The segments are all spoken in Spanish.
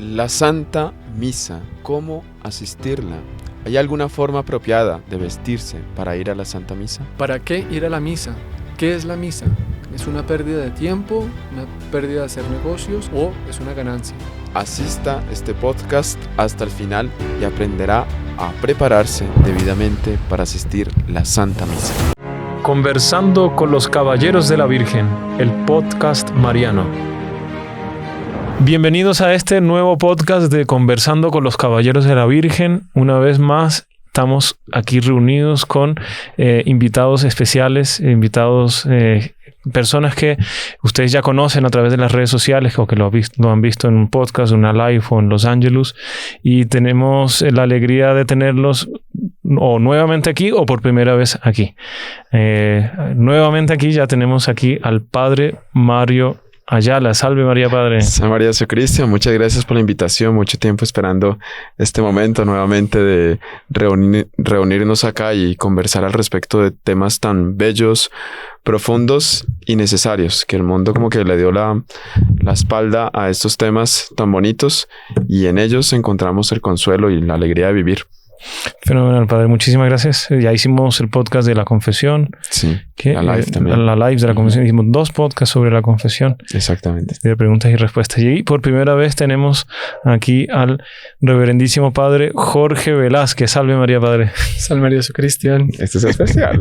La Santa Misa, ¿cómo asistirla? ¿Hay alguna forma apropiada de vestirse para ir a la Santa Misa? ¿Para qué ir a la misa? ¿Qué es la misa? ¿Es una pérdida de tiempo, una pérdida de hacer negocios o es una ganancia? Asista este podcast hasta el final y aprenderá a prepararse debidamente para asistir a la Santa Misa. Conversando con los Caballeros de la Virgen, el podcast mariano. Bienvenidos a este nuevo podcast de Conversando con los Caballeros de la Virgen. Una vez más estamos aquí reunidos con invitados especiales, personas que ustedes ya conocen a través de las redes sociales o que lo han visto en un podcast, una live o en Los Ángeles, y tenemos la alegría de tenerlos o nuevamente aquí o por primera vez aquí. Nuevamente aquí ya tenemos aquí al Padre Mario Ayala. Salve María, Padre. Salve María, soy Cristian. Muchas gracias por la invitación. Mucho tiempo esperando este momento nuevamente de reunirnos acá y conversar al respecto de temas tan bellos, profundos y necesarios, que el mundo como que le dio la espalda a estos temas tan bonitos y en ellos encontramos el consuelo y la alegría de vivir. Fenomenal, Padre. Muchísimas gracias. Ya hicimos el podcast de la confesión. Sí, la live también. La live de la confesión. Hicimos 2 podcasts sobre la confesión. Exactamente. De preguntas y respuestas. Y por primera vez tenemos aquí al reverendísimo Padre Jorge Velázquez. Salve María, Padre. Salve María, soy Cristian. Esto es especial.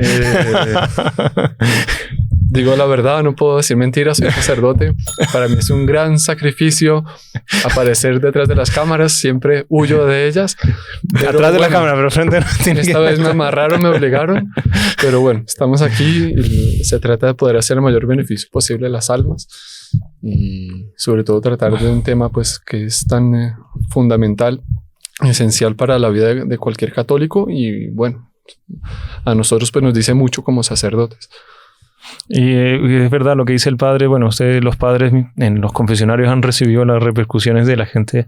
Digo la verdad, no puedo decir mentiras, soy sacerdote. Para mí es un gran sacrificio aparecer detrás de las cámaras, siempre huyo de ellas. Atrás de la cámara, pero frente no tiene. Esta vez me amarraron, me obligaron, pero bueno, estamos aquí y se trata de poder hacer el mayor beneficio posible a las almas y sobre todo tratar de un tema pues que es tan fundamental, esencial para la vida de cualquier católico y bueno, a nosotros pues nos dice mucho como sacerdotes. Y es verdad lo que dice el Padre. Bueno, ustedes los padres en los confesionarios han recibido las repercusiones de la gente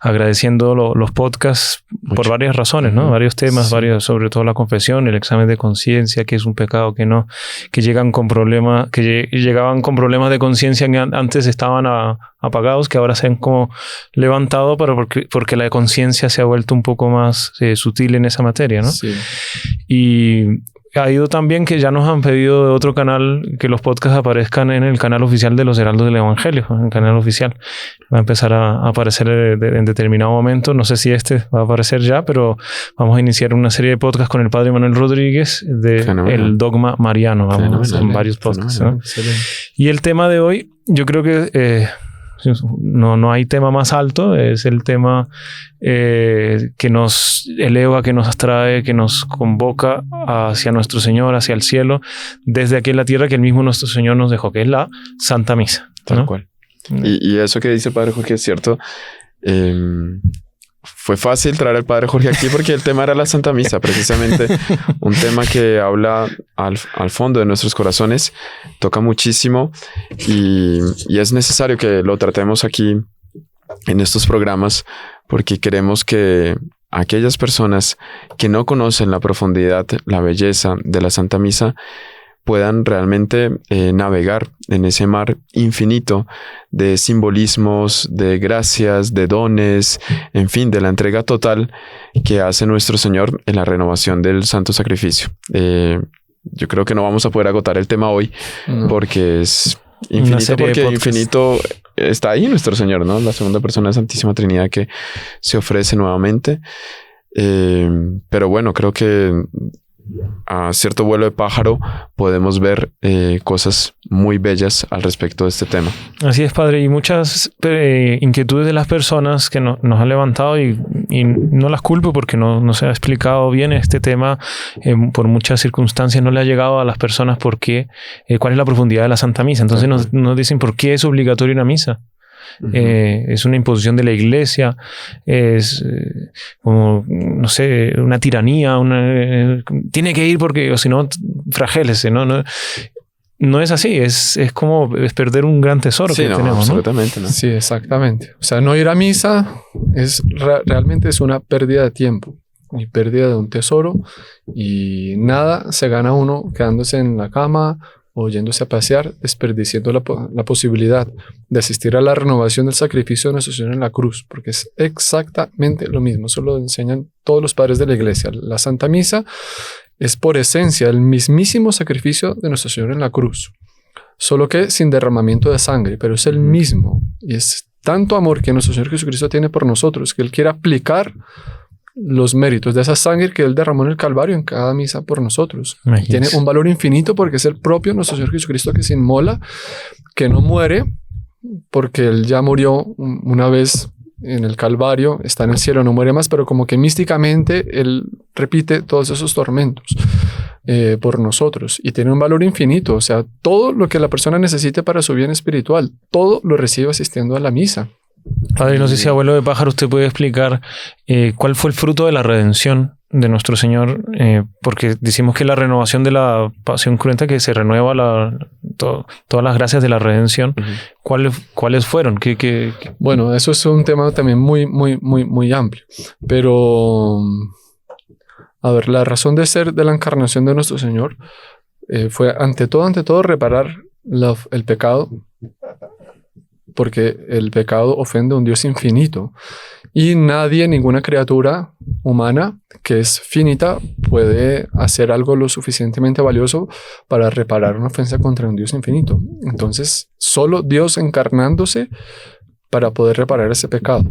agradeciendo los podcasts por varias razones, ¿no? Varios temas, sí. Sobre todo la confesión, el examen de conciencia, que es un pecado que llegaban con problemas de conciencia que antes estaban apagados, que ahora se han como levantado porque la conciencia se ha vuelto un poco más sutil en esa materia, ¿no? Sí. Y ha ido también que ya nos han pedido de otro canal que los podcasts aparezcan en el canal oficial de los Heraldos del Evangelio, en el canal oficial. Va a empezar a aparecer en determinado momento. No sé si este va a aparecer ya, pero vamos a iniciar una serie de podcasts con el Padre Manuel Rodríguez de el dogma mariano. Vamos en varios podcasts, ¿no? Y el tema de hoy, yo creo que no hay tema más alto. Es el tema que nos eleva, que nos atrae, que nos convoca hacia nuestro Señor, hacia el cielo, desde aquí en la tierra que el mismo nuestro Señor nos dejó, que es la Santa Misa, ¿no? Tal cual. Y eso que dice el Padre Jorge es cierto. Fue fácil traer al Padre Jorge aquí porque el tema era la Santa Misa, precisamente un tema que habla al fondo de nuestros corazones, toca muchísimo y es necesario que lo tratemos aquí en estos programas porque queremos que aquellas personas que no conocen la profundidad, la belleza de la Santa Misa puedan realmente navegar en ese mar infinito de simbolismos, de gracias, de dones, en fin, de la entrega total que hace nuestro Señor en la renovación del Santo Sacrificio. Yo creo que no vamos a poder agotar el tema hoy porque es infinito, porque infinito está ahí nuestro Señor, ¿no? La segunda persona de la Santísima Trinidad que se ofrece nuevamente. Pero bueno, creo que a cierto vuelo de pájaro podemos ver cosas muy bellas al respecto de este tema. Así es, Padre, y muchas inquietudes de las personas que nos han levantado y no las culpo porque no se ha explicado bien este tema, por muchas circunstancias no le ha llegado a las personas por qué, cuál es la profundidad de la Santa Misa. Entonces nos dicen por qué es obligatoria una misa. Es una imposición de la Iglesia, es como, no sé, una tiranía, tiene que ir porque, o si no, flagélese, ¿no? No es así, es como perder un gran tesoro que tenemos, absolutamente, ¿no? Sí, exactamente. O sea, no ir a misa realmente es una pérdida de tiempo y pérdida de un tesoro y nada se gana uno quedándose en la cama o yéndose a pasear, desperdiciando la posibilidad de asistir a la renovación del sacrificio de nuestro Señor en la cruz, porque es exactamente lo mismo. Eso lo enseñan todos los padres de la iglesia. La Santa Misa es por esencia el mismísimo sacrificio de nuestro Señor en la cruz, solo que sin derramamiento de sangre, pero es el mismo. Y es tanto amor que nuestro Señor Jesucristo tiene por nosotros, que Él quiere aplicar los méritos de esa sangre que Él derramó en el Calvario en cada misa por nosotros. Tiene un valor infinito porque es el propio nuestro Señor Jesucristo que se inmola, que no muere, porque Él ya murió una vez en el Calvario, está en el cielo, no muere más, pero como que místicamente Él repite todos esos tormentos por nosotros, y tiene un valor infinito. O sea, todo lo que la persona necesite para su bien espiritual, todo lo recibe asistiendo a la misa. Padre, no sé si abuelo de pájaro usted puede explicar cuál fue el fruto de la redención de nuestro Señor, porque decimos que la renovación de la pasión cruenta, que se renueva todas las gracias de la redención. ¿Cuáles fueron? Bueno, eso es un tema también muy amplio, pero a ver, la razón de ser de la encarnación de nuestro Señor fue ante todo reparar el pecado, porque el pecado ofende a un Dios infinito y nadie, ninguna criatura humana que es finita puede hacer algo lo suficientemente valioso para reparar una ofensa contra un Dios infinito. Entonces, solo Dios encarnándose para poder reparar ese pecado.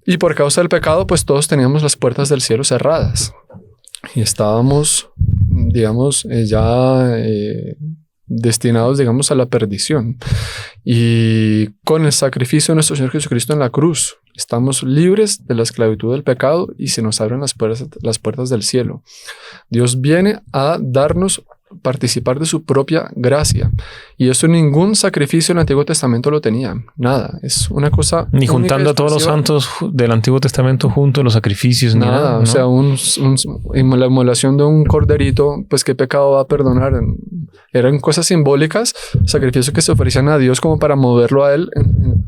Y por causa del pecado, pues todos teníamos las puertas del cielo cerradas y estábamos, digamos, destinados, digamos, a la perdición. Y con el sacrificio de nuestro Señor Jesucristo en la cruz, estamos libres de la esclavitud del pecado y se nos abren las puertas del cielo. Dios viene a darnos participar de su propia gracia. Y eso ningún sacrificio en el Antiguo Testamento lo tenía. Nada. Es una cosa... Ni juntando a todos los santos del Antiguo Testamento junto a los sacrificios. Nada. ¿No? O sea, la inmolación de un corderito, pues ¿qué pecado va a perdonar? Eran cosas simbólicas, sacrificios que se ofrecían a Dios como para moverlo a Él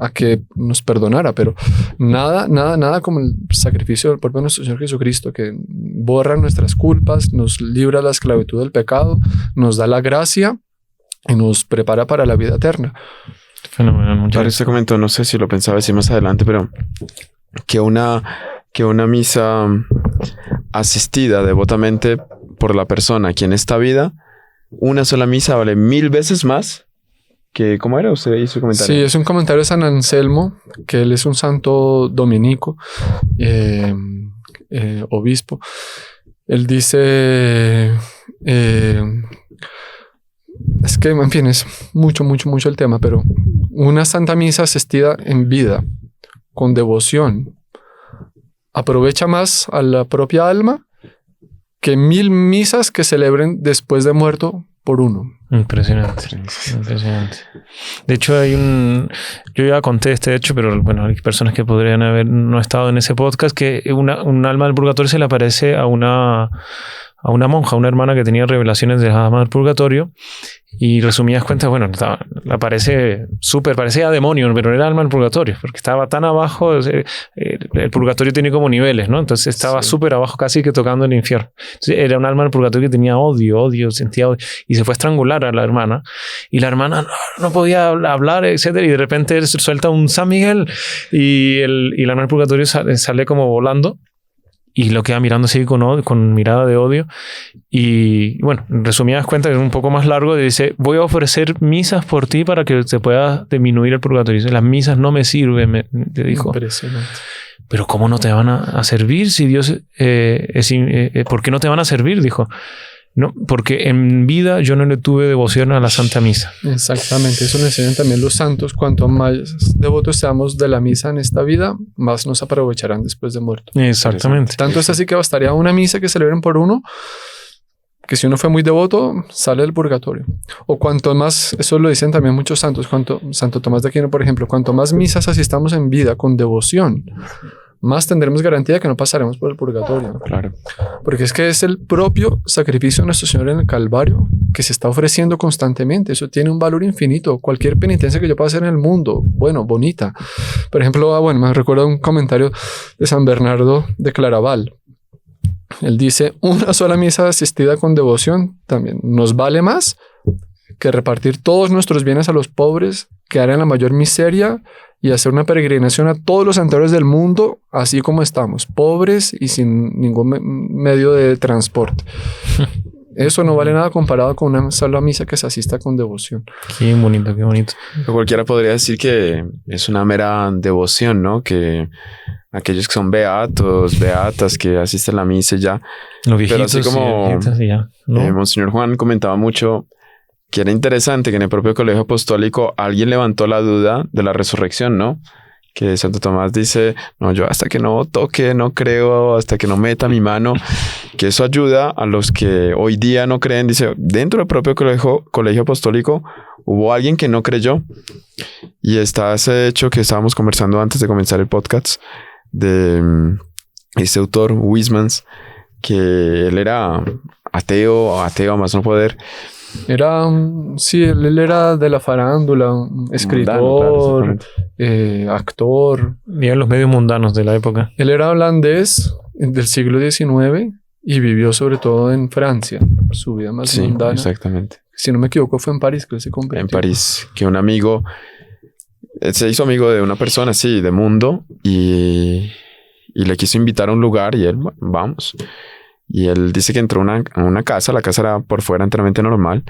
a que nos perdonara. Pero nada como el sacrificio del propio nuestro Señor Jesucristo, que borra nuestras culpas, nos libra de la esclavitud del pecado, nos da la gracia y nos prepara para la vida eterna. Fenomenal. Muchas gracias. Este comento, no sé si lo pensaba decir más adelante, pero que una misa asistida devotamente por la persona aquí en esta vida, una sola misa vale 1000 veces más que... ¿Cómo era? Usted hizo un comentario. Sí, es un comentario de San Anselmo, que él es un santo dominico, obispo. Él dice... es que, en fin, es mucho el tema, pero una santa misa asistida en vida, con devoción, aprovecha más a la propia alma que 1000 misas que celebren después de muerto por uno. Impresionante. De hecho, yo ya conté este hecho, pero bueno, hay personas que podrían haber no estado en ese podcast, que un alma del purgatorio se le aparece a una monja, una hermana que tenía revelaciones de la alma del purgatorio, y resumidas cuentas, bueno, parecía demonio, pero era alma del purgatorio, porque estaba tan abajo. El purgatorio tiene como niveles, ¿no? Entonces estaba súper abajo, casi que tocando el infierno. Entonces, era un alma del purgatorio que tenía odio, sentía odio, y se fue a estrangular a la hermana, y la hermana no podía hablar, etcétera, y de repente él suelta un San Miguel, y el alma del purgatorio sale como volando, y lo queda mirando así con mirada de odio. Y bueno, resumidas cuentas, es un poco más largo. Dice: voy a ofrecer misas por ti para que se pueda disminuir el purgatorio. Dice: las misas no me sirven, te dijo. Impresionante. Pero ¿cómo no te van a servir si Dios ¿por qué no te van a servir? Dijo. No, porque en vida yo no le tuve devoción a la Santa Misa. Exactamente, eso nos enseñan también los santos. Cuanto más devotos seamos de la misa en esta vida, más nos aprovecharán después de muerto. Exactamente. Tanto es así que bastaría una misa que celebren por uno, que si uno fue muy devoto, sale del purgatorio. O cuanto más, eso lo dicen también muchos santos, Santo Tomás de Aquino, por ejemplo, cuanto más misas asistamos en vida con devoción, más tendremos garantía que no pasaremos por el purgatorio. Claro. Porque es que es el propio sacrificio de nuestro Señor en el Calvario que se está ofreciendo constantemente. Eso tiene un valor infinito. Cualquier penitencia que yo pueda hacer en el mundo, bueno, bonita. Por ejemplo, me recuerdo un comentario de San Bernardo de Claraval. Él dice: una sola misa asistida con devoción también nos vale más que repartir todos nuestros bienes a los pobres, quedar en la mayor miseria y hacer una peregrinación a todos los santuarios del mundo, así como estamos, pobres y sin ningún medio de transporte. Eso no vale nada comparado con una sola misa que se asista con devoción. Qué bonito, qué bonito. Cualquiera podría decir que es una mera devoción, ¿no? Que aquellos que son beatos, beatas, que asisten a la misa y ya. Los viejitos, pero así como viejitas y ya, ¿no? Monseñor Juan comentaba mucho que era interesante que en el propio colegio apostólico alguien levantó la duda de la resurrección, ¿no? Que Santo Tomás dice, no, yo hasta que no toque, no creo, hasta que no meta mi mano, que eso ayuda a los que hoy día no creen. Dice, dentro del propio colegio apostólico hubo alguien que no creyó. Y está ese hecho que estábamos conversando antes de comenzar el podcast de este autor, Huysmans, que él era ateo a más no poder. Era, sí, él era de la farándula, un escritor, Mundano, claro, actor. Y en los medios mundanos de la época. Él era holandés del siglo XIX y vivió sobre todo en Francia. Su vida más mundana. Exactamente. Si no me equivoco, fue en París que él se convirtió. En París, que un amigo se hizo amigo de una persona así, de mundo, y le quiso invitar a un lugar y él, bueno, vamos. Y él dice que entró a una casa, la casa era por fuera enteramente normal,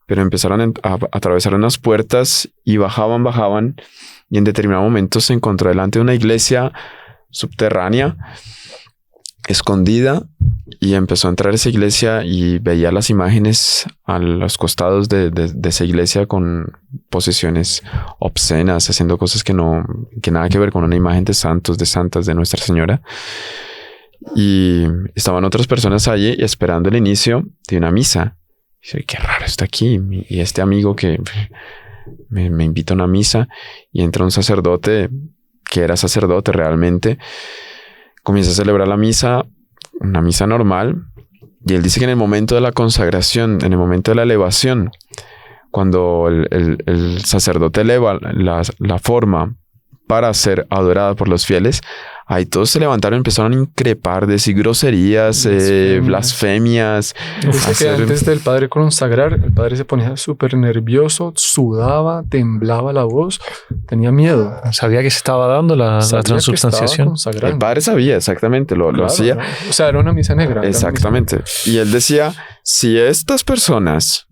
pero empezaron a atravesar unas puertas y bajaban, y en determinado momento se encontró delante de una iglesia subterránea, escondida, y empezó a entrar a esa iglesia y veía las imágenes a los costados de esa iglesia con posiciones obscenas, haciendo cosas que nada que ver con una imagen de santos, de santas, de Nuestra Señora. Y estaban otras personas allí esperando el inicio de una misa. Y dice, qué raro está aquí. Y este amigo que me invita a una misa, y entra un sacerdote que era sacerdote realmente, comienza a celebrar la misa, una misa normal. Y él dice que en el momento de la consagración, en el momento de la elevación, cuando el sacerdote eleva la forma para ser adorada por los fieles, ahí todos se levantaron y empezaron a increpar, decir groserías, blasfemias. Dice que antes del padre consagrar, el padre se ponía súper nervioso, sudaba, temblaba la voz, tenía miedo. Sabía que se estaba dando la transubstanciación. El padre sabía exactamente, lo hacía. ¿No? O sea, era una misa negra. Exactamente. Y él decía, si estas personas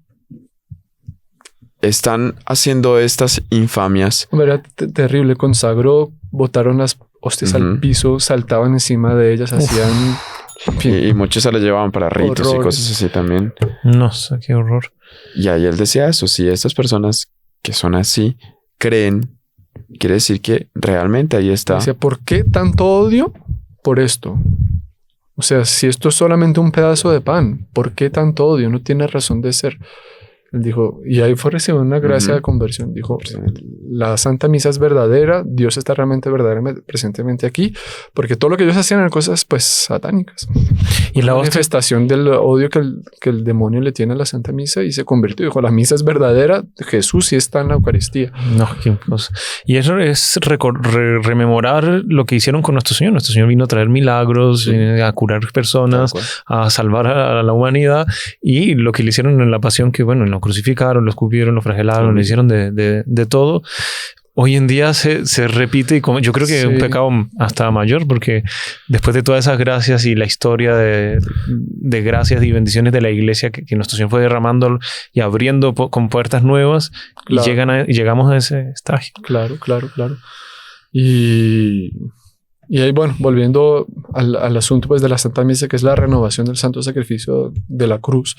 están haciendo estas infamias. Era terrible, consagró, botaron las hostias al piso, saltaban encima de ellas, hacían... Y muchos se las llevaban para ritos y cosas así también. No sé, qué horror. Y ahí él decía eso, si estas personas que son así creen, quiere decir que realmente ahí está. Decía, ¿por qué tanto odio por esto? O sea, si esto es solamente un pedazo de pan, ¿por qué tanto odio? No tiene razón de ser. Él dijo, y ahí fue recibido una gracia de conversión. Dijo, la Santa Misa es verdadera, Dios está realmente verdaderamente presentemente aquí, porque todo lo que ellos hacían eran cosas pues satánicas. Y la manifestación del odio que el demonio le tiene a la Santa Misa, y se convirtió. Dijo, la misa es verdadera, Jesús sí está en la Eucaristía. No, qué cosa. Y eso es rememorar lo que hicieron con nuestro Señor. Nuestro Señor vino a traer milagros, a curar personas, a salvar a la humanidad, y lo que le hicieron en la pasión, que bueno, lo crucificaron, lo escupieron, lo flagelaron, le hicieron de todo. Hoy en día se repite, y yo creo que es un pecado hasta mayor, porque después de todas esas gracias y la historia de gracias y bendiciones de la iglesia que nuestro Señor fue derramando y abriendo con puertas nuevas, y llegamos a ese estágio. Claro. Y ahí, bueno, volviendo al asunto pues de la Santa Misa, que es la renovación del santo sacrificio de la cruz.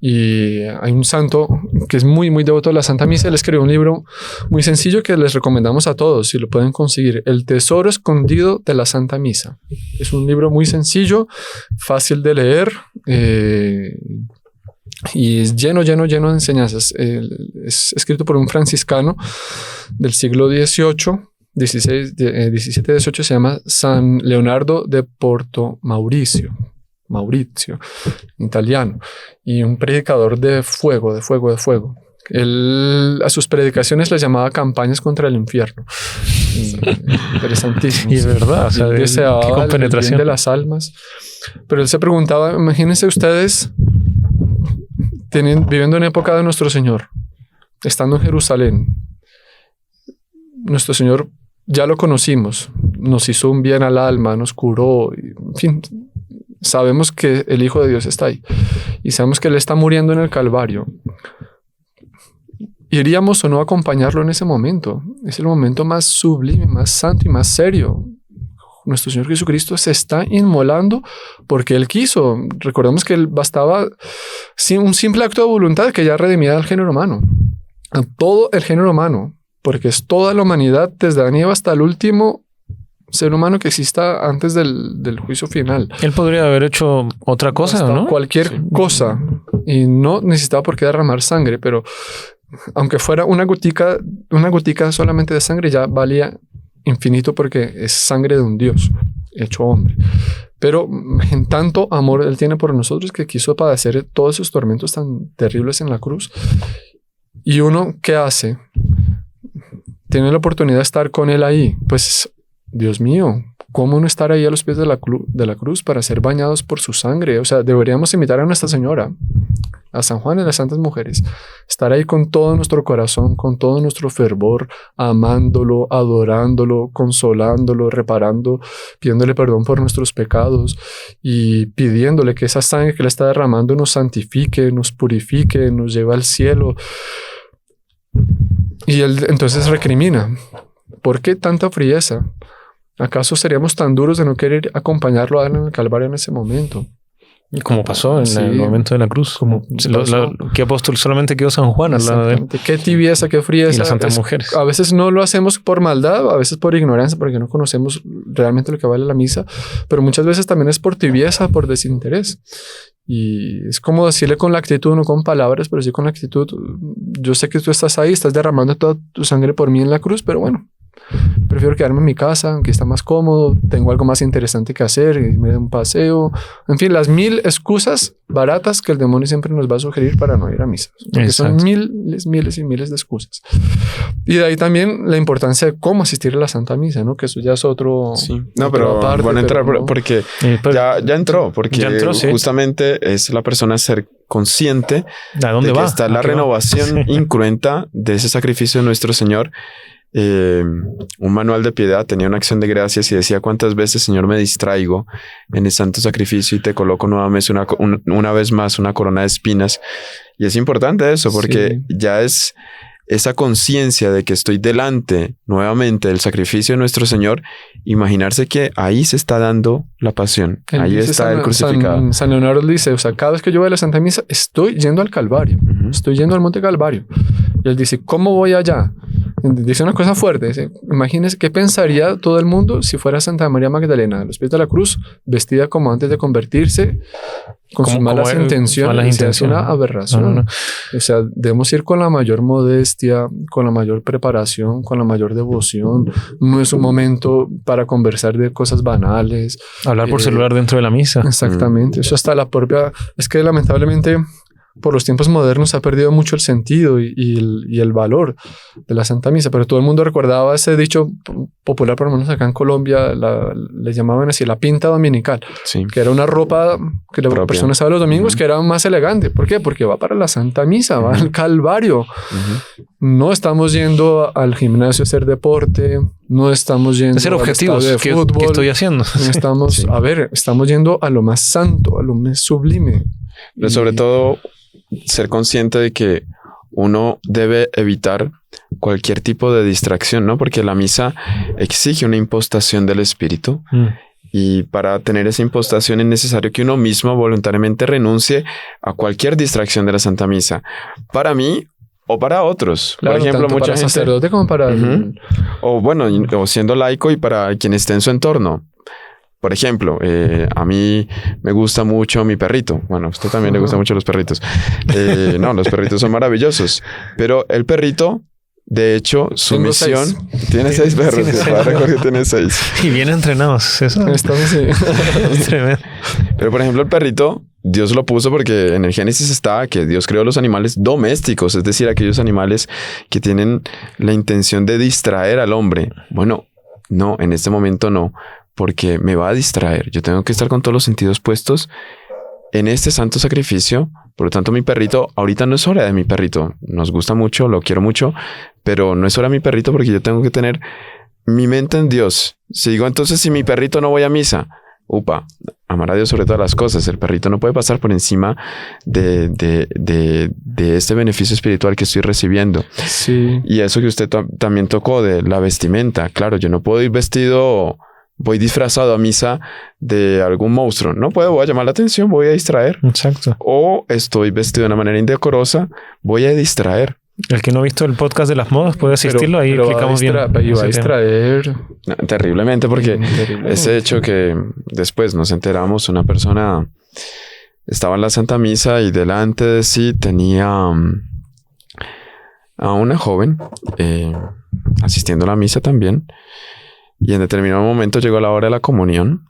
Y hay un santo que es muy, muy devoto de la Santa Misa. Él escribió un libro muy sencillo que les recomendamos a todos, si lo pueden conseguir. El tesoro escondido de la Santa Misa. Es un libro muy sencillo, fácil de leer, y es lleno de enseñanzas. Es escrito por un franciscano del siglo XVIII. 17-18, se llama San Leonardo de Porto Maurizio, italiano, y un predicador de fuego. Él a sus predicaciones les llamaba campañas contra el infierno. Interesantísimo. Y es verdad, o sea, deseaba el bien de las almas. Pero él se preguntaba, imagínense ustedes viviendo en época de nuestro Señor, estando en Jerusalén, nuestro Señor ya lo conocimos, nos hizo un bien al alma, nos curó, en fin, sabemos que el Hijo de Dios está ahí y sabemos que Él está muriendo en el Calvario. ¿Iríamos o no a acompañarlo en ese momento? Es el momento más sublime, más santo y más serio. Nuestro Señor Jesucristo se está inmolando porque Él quiso. Recordemos que Él bastaba un simple acto de voluntad que ya redimía al género humano. A todo el género humano. Porque es toda la humanidad, desde Adán y Eva hasta el último ser humano que exista antes del juicio final. Él podría haber hecho otra cosa, ¿no? Cualquier cosa. Y no necesitaba por qué derramar sangre, pero aunque fuera una gotica solamente de sangre, ya valía infinito porque es sangre de un Dios hecho hombre. Pero en tanto amor Él tiene por nosotros que quiso padecer todos esos tormentos tan terribles en la cruz. Y uno, ¿qué hace? Tiene la oportunidad de estar con Él ahí. Pues, Dios mío, ¿cómo no estar ahí a los pies de la cruz para ser bañados por su sangre? O sea, deberíamos imitar a Nuestra Señora, a San Juan y a las santas mujeres. Estar ahí con todo nuestro corazón, con todo nuestro fervor, amándolo, adorándolo, consolándolo, reparando, pidiéndole perdón por nuestros pecados y pidiéndole que esa sangre que Él está derramando nos santifique, nos purifique, nos lleve al cielo. Y Él entonces recrimina. ¿Por qué tanta frieza? ¿Acaso seríamos tan duros de no querer acompañarlo a Él en el Calvario en ese momento? Como pasó en el momento de la cruz. ¿Qué apóstol? Solamente quedó San Juan al lado de Él. Qué tibieza, qué frieza. Y las santas mujeres. A veces no lo hacemos por maldad, a veces por ignorancia, porque no conocemos realmente lo que vale la misa, pero muchas veces también es por tibieza, por desinterés. Y es como decirle con la actitud, no con palabras, pero sí con la actitud. Yo sé que tú estás ahí, estás derramando toda tu sangre por mí en la cruz, pero bueno, prefiero quedarme en mi casa, aunque está más cómodo, tengo algo más interesante que hacer, irme de un paseo, en fin, las 1000 excusas baratas que el demonio siempre nos va a sugerir para no ir a misa. Porque son miles y miles de excusas. Y de ahí también la importancia de cómo asistir a la Santa Misa, ¿no? Que eso ya es otro... Sí. No, pero aparte, bueno, entrar no. Porque ya entró, porque ya entró, justamente es la persona ser consciente ¿a dónde de va? que está la renovación incruenta de ese sacrificio de nuestro Señor. Un manual de piedad tenía una acción de gracias y decía: ¿cuántas veces, Señor, me distraigo en el santo sacrificio y te coloco nuevamente una vez más una corona de espinas? Y es importante eso porque ya es esa conciencia de que estoy delante nuevamente del sacrificio de nuestro Señor. Imaginarse que ahí se está dando la pasión. Ahí está el crucificado. San Leonardo dice, o sea, cada vez que yo voy a la Santa Misa, estoy yendo al Calvario. Estoy yendo al Monte Calvario. Y él dice, ¿cómo voy allá? Dice una cosa fuerte. Dice, imagínense qué pensaría todo el mundo si fuera Santa María Magdalena a los pies de la cruz, vestida como antes de convertirse, con sus malas intenciones. Es una aberración. No. O sea, debemos ir con la mayor modestia, con la mayor preparación, con la mayor devoción. No es un momento para conversar de cosas banales. Hablar por celular dentro de la misa. Exactamente. Eso hasta la propia... Es que lamentablemente... por los tiempos modernos ha perdido mucho el sentido y el valor de la Santa Misa, pero todo el mundo recordaba ese dicho popular, por lo menos acá en Colombia, le llamaban así, la pinta dominical, que era una ropa que la persona usaba los domingos, que era más elegante. ¿Por qué? Porque va para la Santa Misa, va al Calvario. No estamos yendo al gimnasio a hacer deporte, no estamos yendo a hacer objetivos de fútbol. ¿Qué estoy haciendo? No estamos, estamos yendo a lo más santo, a lo más sublime. Pero sobre todo, ser consciente de que uno debe evitar cualquier tipo de distracción, ¿no? Porque la misa exige una impostación del espíritu. Y para tener esa impostación es necesario que uno mismo voluntariamente renuncie a cualquier distracción de la Santa Misa. Para mí o para otros. Claro, por ejemplo, mucha gente... sacerdote como para... o siendo laico y para quien esté en su entorno. Por ejemplo, a mí me gusta mucho mi perrito. Bueno, a usted también le gustan mucho los perritos. No, los perritos son maravillosos. Pero el perrito, de hecho, su misión... Tiene 6 perros. Jorge tiene 6. Y bien entrenados. Eso es tremendo. Pero, por ejemplo, el perrito, Dios lo puso porque en el Génesis está que Dios creó los animales domésticos. Es decir, aquellos animales que tienen la intención de distraer al hombre. Bueno, no, en este momento no. Porque me va a distraer. Yo tengo que estar con todos los sentidos puestos en este santo sacrificio Por lo tanto, mi perrito, ahorita no es hora de mi perrito. Nos gusta mucho, lo quiero mucho, pero no es hora de mi perrito porque yo tengo que tener mi mente en Dios. Si digo, entonces, si mi perrito no voy a misa, amar a Dios sobre todas las cosas. El perrito no puede pasar por encima de este beneficio espiritual que estoy recibiendo. Sí. Y eso que usted también tocó de la vestimenta. Claro, yo no puedo ir vestido, voy disfrazado a misa de algún monstruo. No puedo, voy a llamar la atención, voy a distraer. Exacto. O estoy vestido de una manera indecorosa, voy a distraer. El que no ha visto el podcast de las modas puede asistirlo, ahí explicamos bien. Y va a distraer. Terriblemente, porque ese hecho que después nos enteramos, una persona estaba en la Santa Misa y delante de sí tenía a una joven asistiendo a la misa también. Y en determinado momento llegó la hora de la comunión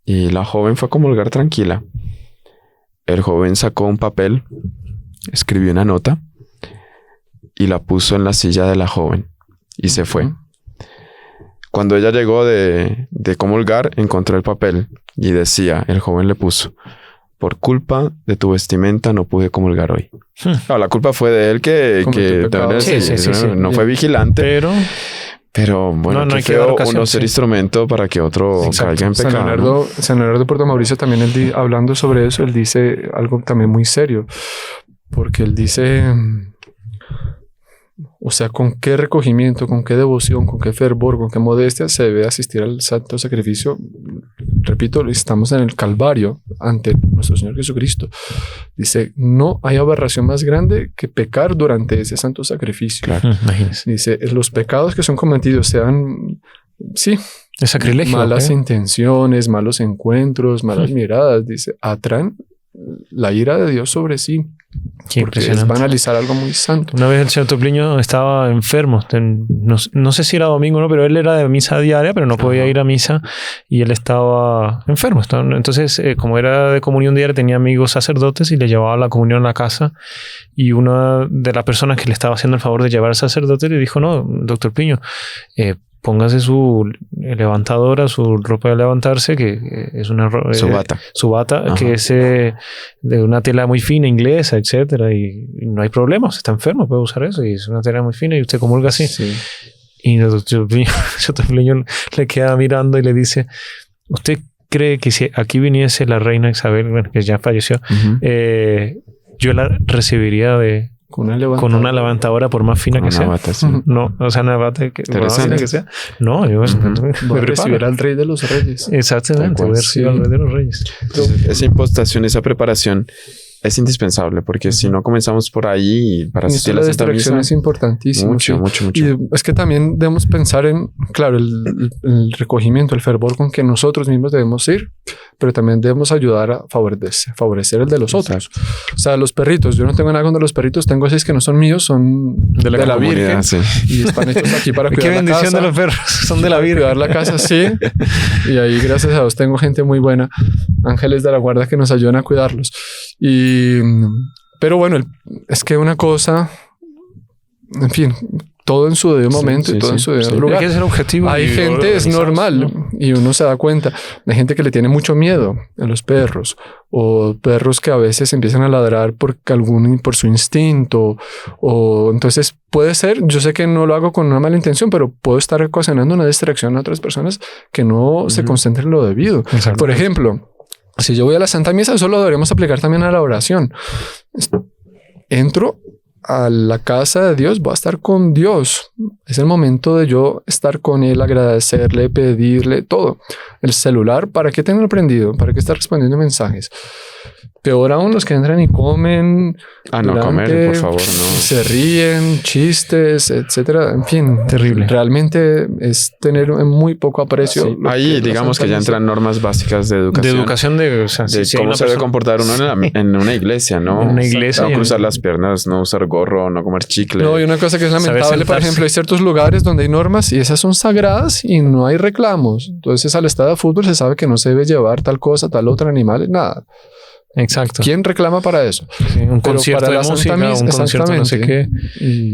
y la joven fue a comulgar tranquila. El joven sacó un papel, escribió una nota y la puso en la silla de la joven y se fue. Cuando ella llegó de comulgar, encontró el papel y decía, el joven le puso, por culpa de tu vestimenta no pude comulgar hoy. No, la culpa fue de él que no fue vigilante. Pero bueno, no hay que dar ocasión, uno ser instrumento para que otro caiga en pecado. San Leonardo de Puerto Mauricio también, hablando sobre eso, él dice algo también muy serio. Porque él dice... O sea, con qué recogimiento, con qué devoción, con qué fervor, con qué modestia se debe asistir al santo sacrificio. Repito, estamos en el Calvario ante nuestro Señor Jesucristo. Dice, no hay aberración más grande que pecar durante ese santo sacrificio. Claro, imagínese. Dice, los pecados que son cometidos sean, sí, es sacrilegio, malas intenciones, malos encuentros, malas miradas, dice, atraen la ira de Dios sobre sí. Qué porque es banalizar algo muy santo. Una vez el señor Topliño estaba enfermo, no sé si era domingo o no, pero él era de misa diaria, pero no podía ir a misa y él estaba enfermo. Entonces, como era de comunión diaria, tenía amigos sacerdotes y le llevaba la comunión a la casa, y una de las personas que le estaba haciendo el favor de llevar al sacerdote le dijo, no, doctor Pliño, póngase su levantadora, su ropa de levantarse, que es una su bata que es de una tela muy fina, inglesa, etcétera, y no hay problema, está enfermo, puede usar eso, y es una tela muy fina y usted comulga así. Sí. Y el doctor Pliño le queda mirando y le dice, ¿usted cree que si aquí viniese la reina Isabel, bueno, que ya falleció, yo la recibiría con una levantadora por más fina que sea? Bata, sí. No, o sea, una bata por más fina que sea. No, yo voy a recibir al Rey de los Reyes. Exactamente, voy a recibir al Rey de los Reyes. Esa impostación, esa preparación es indispensable, porque si no comenzamos por ahí para asistir a la Santa Misa, es importantísimo. Mucho. Y es que también debemos pensar en, claro, el recogimiento, el fervor con que nosotros mismos debemos ir, pero también debemos ayudar a favorecer el de los otros. O sea, los perritos, yo no tengo nada contra los perritos, tengo 6 que no son míos, son de la Virgen, sí. Y están hechos aquí para cuidar la casa. Qué bendición de los perros, son de la Virgen. Cuidar la casa, sí. Y ahí, gracias a Dios, tengo gente muy buena, ángeles de la guarda que nos ayudan a cuidarlos. Pero bueno, es que una cosa, en fin, todo en su debido momento y todo en su debido lugar. Es el objetivo. Hay gente, es normal, ¿no? Y uno se da cuenta. Hay gente que le tiene mucho miedo a los perros, o perros que a veces empiezan a ladrar por su instinto, o entonces puede ser, yo sé que no lo hago con una mala intención, pero puedo estar ocasionando una distracción a otras personas que no se concentren en lo debido. Por ejemplo, si yo voy a la Santa Misa, eso lo deberíamos aplicar también a la oración. Entro a la casa de Dios, voy a estar con Dios. Es el momento de yo estar con Él, agradecerle, pedirle todo. El celular, ¿para qué tenerlo prendido? ¿Para qué estar respondiendo mensajes? Peor aún los que entran y comen. No comer, por favor, no. Se ríen, chistes, etcétera. En fin, terrible. Realmente es tener muy poco aprecio. Sí. Ahí digamos que ya entran normas básicas de educación. De cómo se debe comportar uno en una iglesia, ¿no? En una iglesia. No cruzar las piernas, no usar gorro, no comer chicle. No, y una cosa que es lamentable, por ejemplo, hay ciertos lugares donde hay normas y esas son sagradas y no hay reclamos. Entonces al estadio de fútbol se sabe que no se debe llevar tal cosa, tal otro, animales, nada. Exacto. ¿Quién reclama para eso? Sí, un Pero concierto para de la música, Santa Misa, un concierto no sé qué.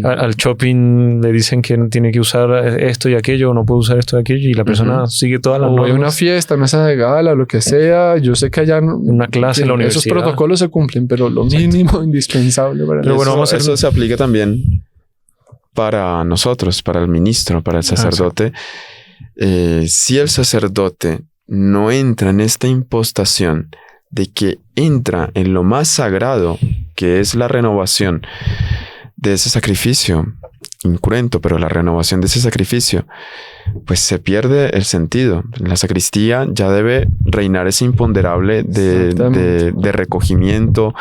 Al shopping le dicen que tiene que usar esto y aquello, o no puede usar esto y aquello, y la persona sigue todas las O hay normas. una fiesta, mesa de gala, lo que sea. Yo sé que allá Una clase en la esos universidad. protocolos se cumplen, pero lo mínimo indispensable para Pero bueno, vamos a hacer... Eso se aplica también para nosotros, para el ministro, para el sacerdote. Si el sacerdote no entra en esta impostación de que entra en lo más sagrado, que es la renovación de ese sacrificio incruento, pero la renovación de ese sacrificio, pues se pierde el sentido. En la sacristía ya debe reinar ese imponderable de recogimiento,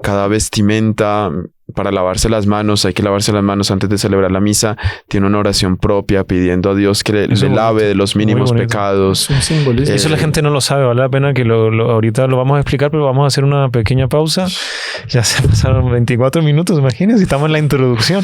cada vestimenta. Para lavarse las manos, hay que lavarse las manos antes de celebrar la misa. Tiene una oración propia pidiendo a Dios que le lave de los mínimos pecados. Es un simbolismo. Eso la gente no lo sabe, vale la pena que ahorita lo vamos a explicar, pero vamos a hacer una pequeña pausa. Ya se pasaron 24 minutos, imagínense, estamos en la introducción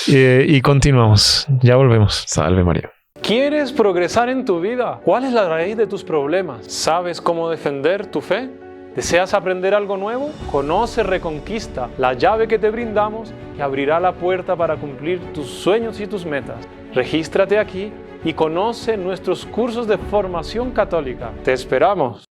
y continuamos. Ya volvemos. Salve María. ¿Quieres progresar en tu vida? ¿Cuál es la raíz de tus problemas? ¿Sabes cómo defender tu fe? ¿Deseas aprender algo nuevo? Conoce Reconquista, la llave que te brindamos y abrirá la puerta para cumplir tus sueños y tus metas. Regístrate aquí y conoce nuestros cursos de formación católica. ¡Te esperamos!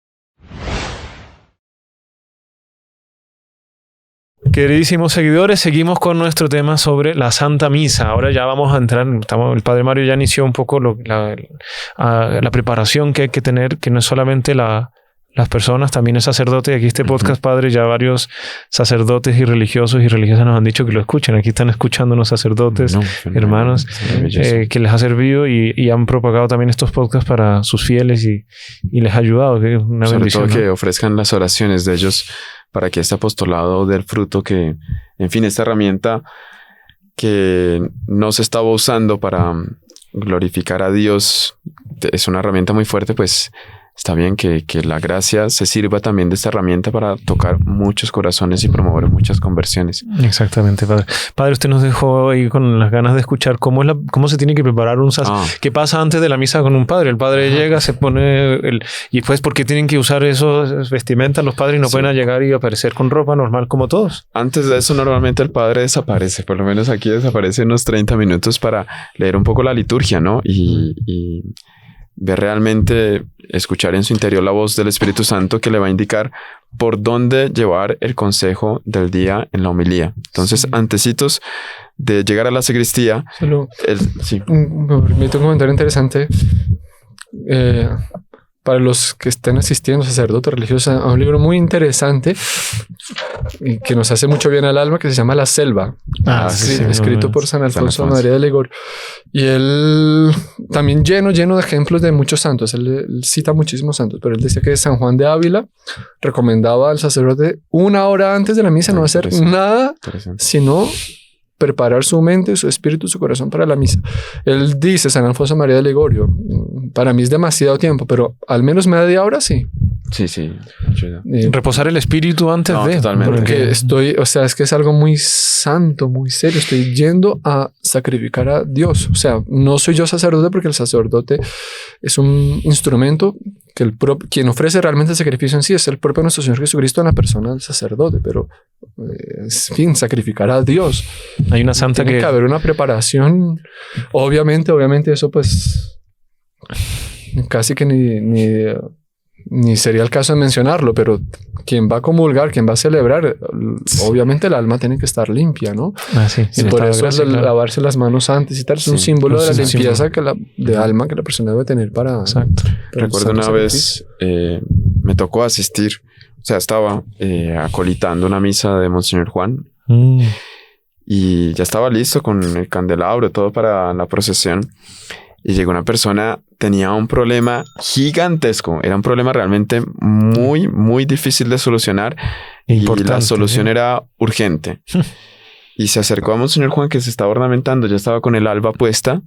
Queridísimos seguidores, seguimos con nuestro tema sobre la Santa Misa. Ahora ya vamos a entrar, el Padre Mario ya inició un poco la preparación que hay que tener, que no es solamente las personas, también el sacerdote. Aquí este podcast, Padre, ya varios sacerdotes y religiosos y religiosas nos han dicho que lo escuchen. Aquí están escuchando unos sacerdotes, hermanos, que les ha servido y han propagado también estos podcasts para sus fieles y les ha ayudado. Que es una sobre bendición, todo, ¿no?, que ¿no?, ofrezcan las oraciones de ellos para que este apostolado dé el fruto, que, en fin, esta herramienta que no se estaba usando para glorificar a Dios es una herramienta muy fuerte, pues está bien que la gracia se sirva también de esta herramienta para tocar muchos corazones y promover muchas conversiones. Exactamente, Padre. Padre, usted nos dejó ahí con las ganas de escuchar cómo se tiene que preparar un sacerdote. ¿Qué pasa antes de la misa con un padre? El padre llega, se pone... Y después, ¿por qué tienen que usar esos vestimentas los padres y no pueden llegar y aparecer con ropa normal como todos? Antes de eso, normalmente el padre desaparece. Por lo menos aquí desaparece unos 30 minutos para leer un poco la liturgia, ¿no? Y ver realmente, escuchar en su interior la voz del Espíritu Santo que le va a indicar por dónde llevar el consejo del día en la homilía. Entonces, antecitos de llegar a la sacristía... Me permite un comentario interesante. Para los que estén asistiendo, sacerdotes religiosos, a un libro muy interesante y que nos hace mucho bien al alma, que se llama La Selva, escrito por San Alfonso María de Ligorio. Y él también lleno de ejemplos de muchos santos. Él cita muchísimos santos, pero él decía que San Juan de Ávila recomendaba al sacerdote 1 hora antes de la misa no hacer nada, sino preparar su mente, su espíritu, su corazón para la misa. Él dice, San Alfonso María de Ligorio, para mí es demasiado tiempo, pero al menos media hora sí. Sí. Reposar el espíritu antes de... Totalmente. Porque es que es algo muy santo, muy serio. Estoy yendo a sacrificar a Dios. O sea, no soy yo sacerdote, porque el sacerdote es un instrumento que quien ofrece realmente el sacrificio en sí es el propio nuestro Señor Jesucristo en la persona del sacerdote, pero en fin, sacrificar a Dios. Hay una santa Tiene que haber una preparación. Obviamente eso pues casi que ni sería el caso de mencionarlo, pero quien va a comulgar, quien va a celebrar, obviamente el alma tiene que estar limpia, ¿no? Y por eso lavarse las manos antes y tal es un símbolo de la limpieza de alma que la persona debe tener para... Exacto. Recuerdo una vez me tocó asistir, o sea, estaba acolitando una misa de Monseñor Juan y ya estaba listo con el candelabro, todo para la procesión. Y llegó una persona, tenía un problema gigantesco. Era un problema realmente muy, muy difícil de solucionar. Y la solución era urgente. Y se acercó a Monseñor Juan, que se estaba ornamentando. Ya estaba con el alba puesta.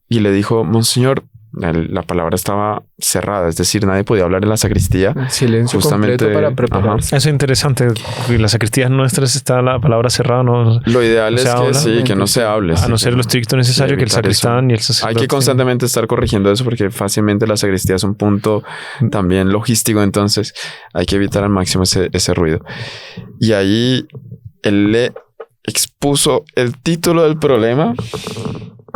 Y le dijo, Monseñor, La palabra estaba cerrada, es decir, nadie podía hablar en la sacristía. Silencio completo para prepararse. Eso es interesante. En las sacristías nuestras está la palabra cerrada. No, lo ideal es que no se hable. A no ser lo estricto necesario, que el sacristán y el sacerdote. Hay que constantemente estar corrigiendo eso porque fácilmente la sacristía es un punto también logístico, entonces hay que evitar al máximo ese ruido. Y ahí él le expuso el título del problema.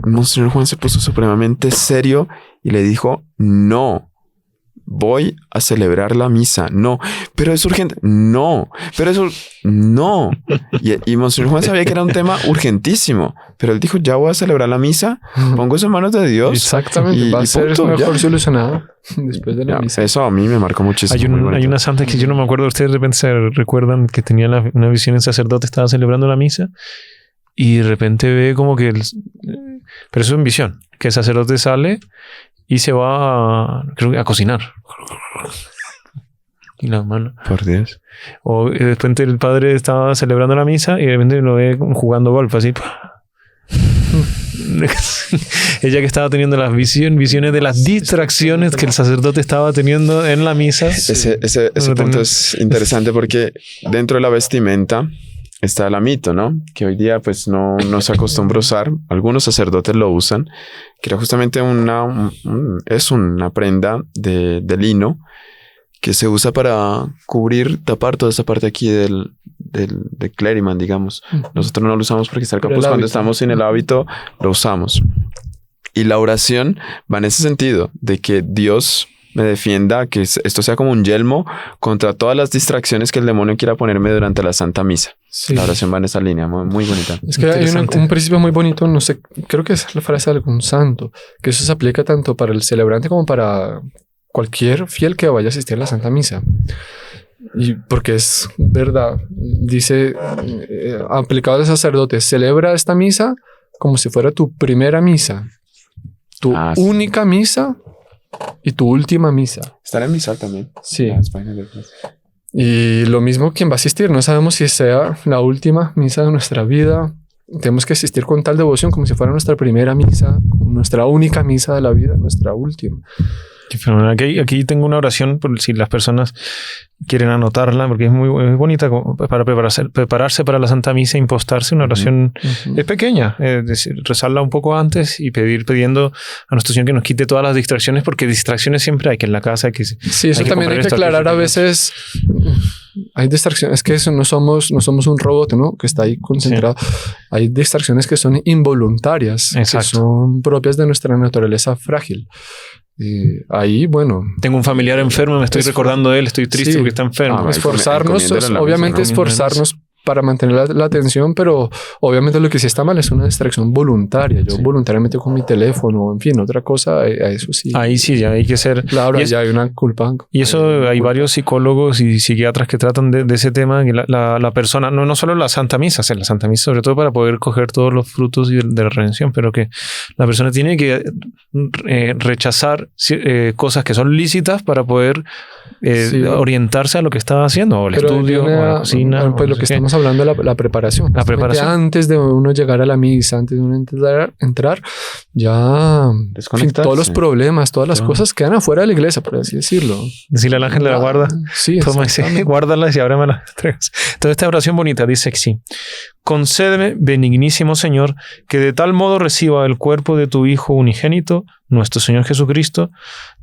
Monseñor Juan se puso supremamente serio y le dijo: no, voy a celebrar la misa. No, pero es urgente. No, pero eso no. Y Monseñor Juan sabía que era un tema urgentísimo, pero él dijo: ya voy a celebrar la misa, pongo eso en manos de Dios. Exactamente, va a ser mejor solucionado después de la misa. Eso a mí me marcó muchísimo. Hay una santa que yo no me acuerdo, ustedes de repente se recuerdan que tenía una visión, el sacerdote estaba celebrando la misa y de repente ve como que pero eso es en visión, que el sacerdote sale y se va a cocinar. Y la mano. Por Dios. O de repente el padre estaba celebrando la misa y de repente lo ve jugando golf así. Ella que estaba teniendo las visiones de las distracciones que el sacerdote estaba teniendo en la misa. Ese punto es interesante porque dentro de la vestimenta está el amito, ¿no? Que hoy día pues no se acostumbra a usar. Algunos sacerdotes lo usan, que era justamente es una prenda de lino que se usa para tapar toda esta parte aquí del clériman, digamos. Nosotros no lo usamos porque está el capuz. Cuando estamos sin el hábito, lo usamos. Y la oración va en ese sentido, de que Dios me defienda, que esto sea como un yelmo contra todas las distracciones que el demonio quiera ponerme durante la Santa Misa. Sí. La oración va en esa línea, muy, muy bonita. Es que hay un principio muy bonito, no sé, creo que es la frase de algún santo, que eso se aplica tanto para el celebrante como para cualquier fiel que vaya a asistir a la Santa Misa. Y porque es verdad, dice, aplicado al sacerdote, celebra esta misa como si fuera tu primera misa, tu única misa y tu última misa. Estar en misa también. Sí. Y lo mismo quien va a asistir, no sabemos si sea la última misa de nuestra vida. Tenemos que asistir con tal devoción como si fuera nuestra primera misa, nuestra única misa de la vida, nuestra última. Aquí tengo una oración por si las personas quieren anotarla, porque es muy bonita para prepararse para la Santa Misa, impostarse. Una oración es pequeña, es decir, rezarla un poco antes y pidiendo a nuestro Señor que nos quite todas las distracciones, porque distracciones siempre hay, que en la casa hay que... Sí, eso también hay que aclarar a veces. Hay distracciones, es que eso no somos un robot, ¿no? Que está ahí concentrado. Sí. Hay distracciones que son involuntarias, que son propias de nuestra naturaleza frágil. Y ahí, bueno... Tengo un familiar enfermo, me estoy recordando de él, estoy triste porque está enfermo. Esforzarnos, obviamente esforzarnos para mantener la atención, pero obviamente lo que sí está mal es una distracción voluntaria. Yo voluntariamente con mi teléfono, en fin, otra cosa, a eso sí. Ahí sí, ya hay que ser... Claro, ya hay una culpa. Y eso hay varios psicólogos y psiquiatras que tratan de ese tema, que la persona, no solo la Santa Misa, la Santa Misa sobre todo para poder coger todos los frutos de la redención, pero que la persona tiene que rechazar cosas que son lícitas para poder orientarse a lo que está haciendo, o el estudio, o la cocina. Pues lo que estamos hablando de la preparación. La preparación. Antes de uno llegar a la misa, antes de uno entrar, ya todos los problemas, todas las cosas quedan afuera de la iglesia, por así decirlo. Decirle al ángel de la guarda, sí, toma ese, guárdalas y ábreme las entregas. Entonces esta oración bonita dice que sí. Concédeme, benignísimo Señor, que de tal modo reciba el cuerpo de tu Hijo unigénito, nuestro Señor Jesucristo,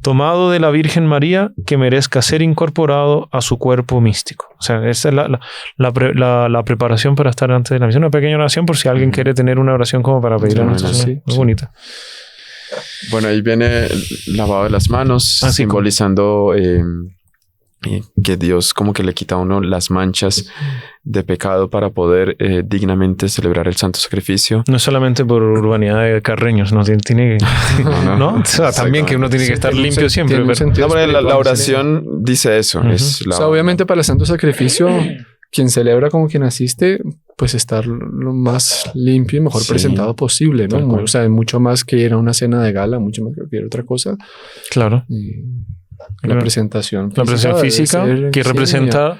tomado de la Virgen María, que merezca ser incorporado a su cuerpo místico. O sea, esa es la preparación para estar antes de la misa. Una pequeña oración por si alguien quiere tener una oración como para pedir a nuestro Señor. Muy bonita. Bueno, ahí viene el lavado de las manos, simbolizando que Dios como que le quita a uno las manchas de pecado para poder dignamente celebrar el santo sacrificio. No solamente por urbanidad de carreños, no tiene ¿no? O sea, también que uno tiene que estar limpio siempre. La oración dice eso. O sea, obviamente para el santo sacrificio, quien celebra como quien asiste, pues estar lo más limpio y mejor presentado posible, ¿no? O sea, mucho más que ir a una cena de gala, mucho más que cualquier otra cosa. Claro. La presentación física que representa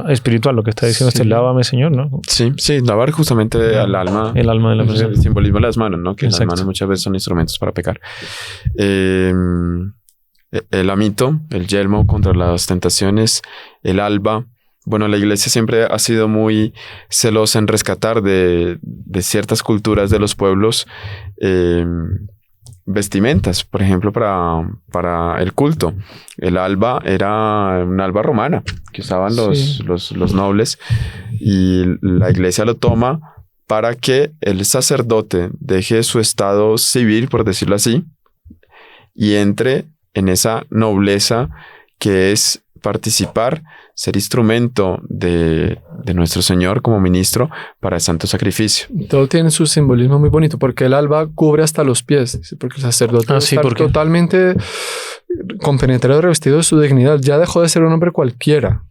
espiritual, lo que está diciendo lávame, Señor, ¿no? Sí, lavar justamente al alma. El alma de la persona. El simbolismo de las manos, ¿no? Que Exacto. las manos muchas veces son instrumentos para pecar. El amito, el yelmo contra las tentaciones, el alba. Bueno, la iglesia siempre ha sido muy celosa en rescatar de ciertas culturas de los pueblos vestimentas, por ejemplo, para el culto. El alba era un alba romana que usaban los nobles, y la iglesia lo toma para que el sacerdote deje su estado civil, por decirlo así, y entre en esa nobleza que es participar, ser instrumento de nuestro Señor como ministro para el santo sacrificio. Todo tiene su simbolismo muy bonito, porque el alba cubre hasta los pies, porque el sacerdote está totalmente compenetrado, revestido de su dignidad. Ya dejó de ser un hombre cualquiera,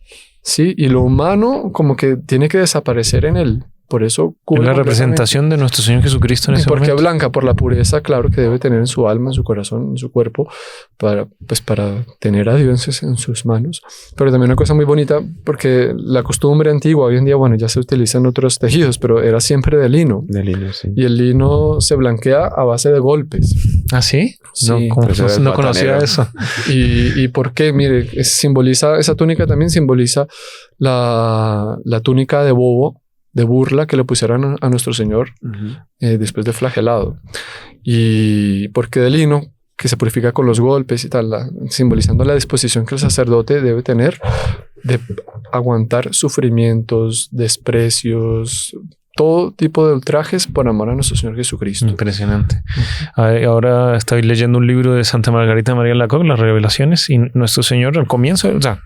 ¿sí? Y lo humano como que tiene que desaparecer en él. Por eso cubre la representación de nuestro Señor Jesucristo en ese momento. Porque blanca, por la pureza, claro, que debe tener en su alma, en su corazón, en su cuerpo, para tener a Dios en sus manos. Pero también una cosa muy bonita, porque la costumbre antigua, hoy en día, bueno, ya se utilizan otros tejidos, pero era siempre de lino. De lino, sí. Y el lino se blanquea a base de golpes. ¿Ah, sí? Sí. No conocía eso. ¿Y por qué? Mire, esa túnica también simboliza la túnica de bobo, de burla que le pusieron a nuestro Señor después de flagelado. Y porque de lino, que se purifica con los golpes y tal, simbolizando la disposición que el sacerdote debe tener de aguantar sufrimientos, desprecios, todo tipo de ultrajes por amor a nuestro Señor Jesucristo. Impresionante. Ahora estoy leyendo un libro de Santa Margarita María Alacoque, Las Revelaciones, y nuestro Señor al comienzo, o sea,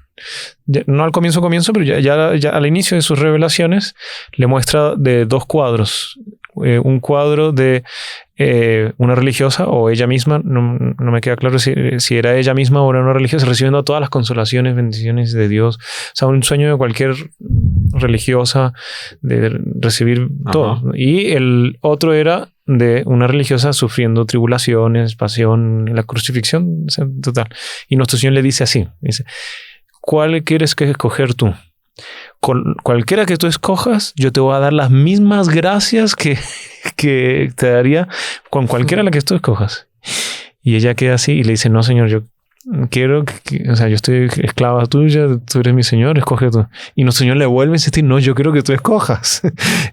no al comienzo, pero ya al inicio de sus revelaciones le muestra de dos cuadros. Un cuadro de una religiosa o ella misma, no me queda claro si era ella misma o era una religiosa, recibiendo todas las consolaciones, bendiciones de Dios. O sea, un sueño de cualquier religiosa de recibir todo. Y el otro era de una religiosa sufriendo tribulaciones, pasión, la crucifixión, o sea, total. Y nuestro Señor le dice así, dice: ¿cuál quieres que escoger tú? Con cualquiera que tú escojas, yo te voy a dar las mismas gracias que te daría con cualquiera la que tú escojas. Y ella queda así y le dice: no, Señor, yo quiero o sea, yo estoy esclava tuya, tú eres mi Señor, escoge tú. Y nuestro Señor le vuelve a insistir: no, yo quiero que tú escojas.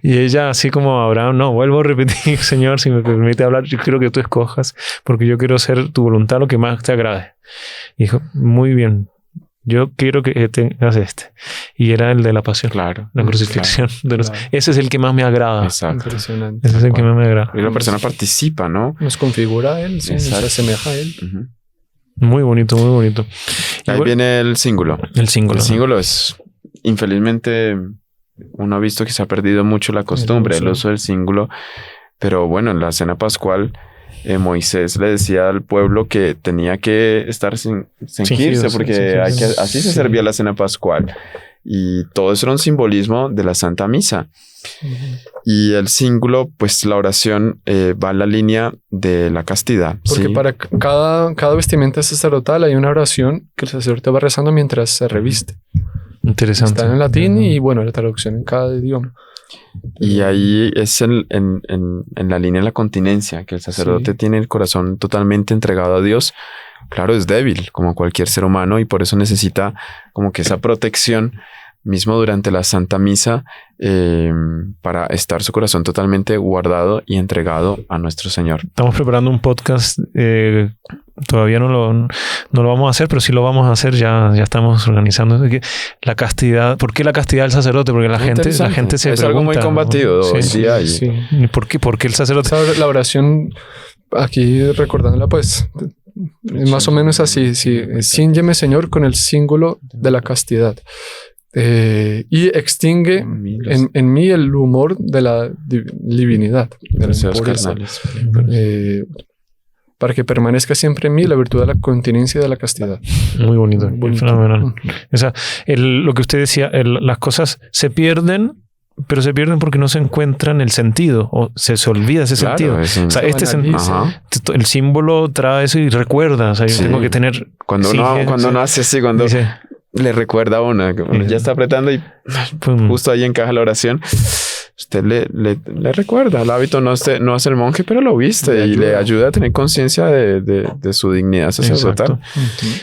Y ella, así como Abraham: no, vuelvo a repetir, Señor, si me permite hablar, yo quiero que tú escojas, porque yo quiero hacer tu voluntad, lo que más te agrade. Y dijo: muy bien, yo quiero que tengas este. Y era el de la pasión. Claro. La crucifixión. Claro. Ese es el que más me agrada. Exacto. Impresionante. Ese es el que más me agrada. Y la persona participa, ¿no? Nos configura a él, sí, nos asemeja a él. Muy bonito, muy bonito. Ahí viene el cíngulo. El cíngulo. El cíngulo es, infelizmente, uno ha visto que se ha perdido mucho la costumbre, el uso del cíngulo. Pero bueno, en la cena pascual, Moisés le decía al pueblo que tenía que estar cingirse, porque así se servía la cena pascual. Y todo eso era un simbolismo de la Santa Misa. Y el cíngulo, pues la oración va en la línea de la castidad. Porque para cada vestimenta sacerdotal hay una oración que el sacerdote va rezando mientras se reviste. Interesante. Está en latín y bueno, la traducción en cada idioma. Y ahí es en la línea de la continencia, que el sacerdote tiene el corazón totalmente entregado a Dios. Claro, es débil como cualquier ser humano y por eso necesita como que esa protección mismo durante la Santa Misa para estar su corazón totalmente guardado y entregado a nuestro Señor. Estamos preparando un podcast, todavía no lo vamos a hacer, pero sí lo vamos a hacer, ya estamos organizando. La castidad, ¿por qué la castidad del sacerdote? Porque la gente se pregunta. Es algo muy combatido hoy día. Sí. ¿Por qué el sacerdote? La oración, aquí recordándola, pues, más o menos así, cíñeme, Señor, con el cíngulo de la castidad. Y extingue en mí el humor de la divinidad, de la impureza, para que permanezca siempre en mí la virtud de la continencia y de la castidad. Muy bonito. Fenomenal. O sea, lo que usted decía, las cosas se pierden, pero se pierden porque no se encuentran el sentido o se olvida ese sentido. O sea, el símbolo trae eso y recuerda. O sea, yo tengo que tener... Cuando uno hace así, cuando... Dice, le recuerda a uno, ya está apretando y justo ahí encaja la oración. Usted le recuerda. El hábito no es el monje, pero lo viste y le ayuda a tener conciencia de su dignidad sacerdotal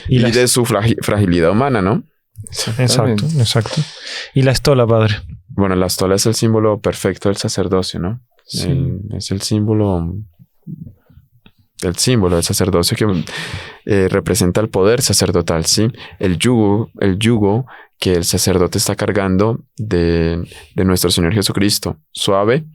y de su fragilidad humana, ¿no? Exacto. ¿Y la estola, padre? Bueno, la estola es el símbolo perfecto del sacerdocio, ¿no? Sí. Es el símbolo del sacerdocio que representa el poder sacerdotal, ¿sí? El yugo que el sacerdote está cargando de nuestro Señor Jesucristo. Suave,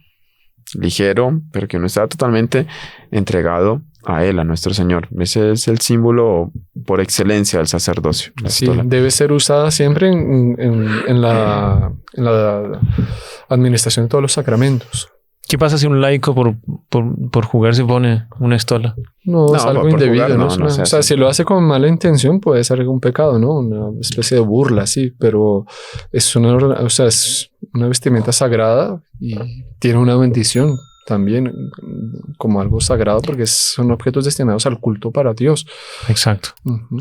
ligero, pero que no está totalmente entregado a Él, a nuestro Señor. Ese es el símbolo por excelencia del sacerdocio. Sí, debe ser usada siempre en la administración de todos los sacramentos. ¿Qué pasa si un laico por jugar se pone una estola? No, es algo indebido, jugar, ¿no? O sea, si lo hace con mala intención puede ser un pecado, ¿no? Una especie de burla, sí, pero es una vestimenta sagrada y tiene una bendición también como algo sagrado porque son objetos destinados al culto para Dios. Exacto.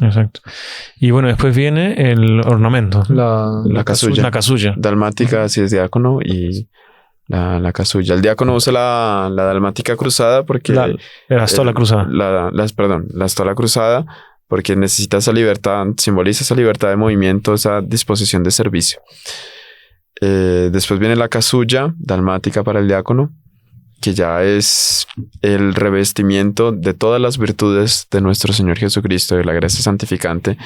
Exacto. Y bueno, después viene el ornamento. La casulla. La casulla. Dalmática, si es diácono, y la casulla. El diácono usa la dalmática cruzada porque... La estola cruzada. La estola cruzada porque necesita esa libertad, simboliza esa libertad de movimiento, esa disposición de servicio. Después viene la casulla, dalmática para el diácono, que ya es el revestimiento de todas las virtudes de nuestro Señor Jesucristo, de la gracia santificante,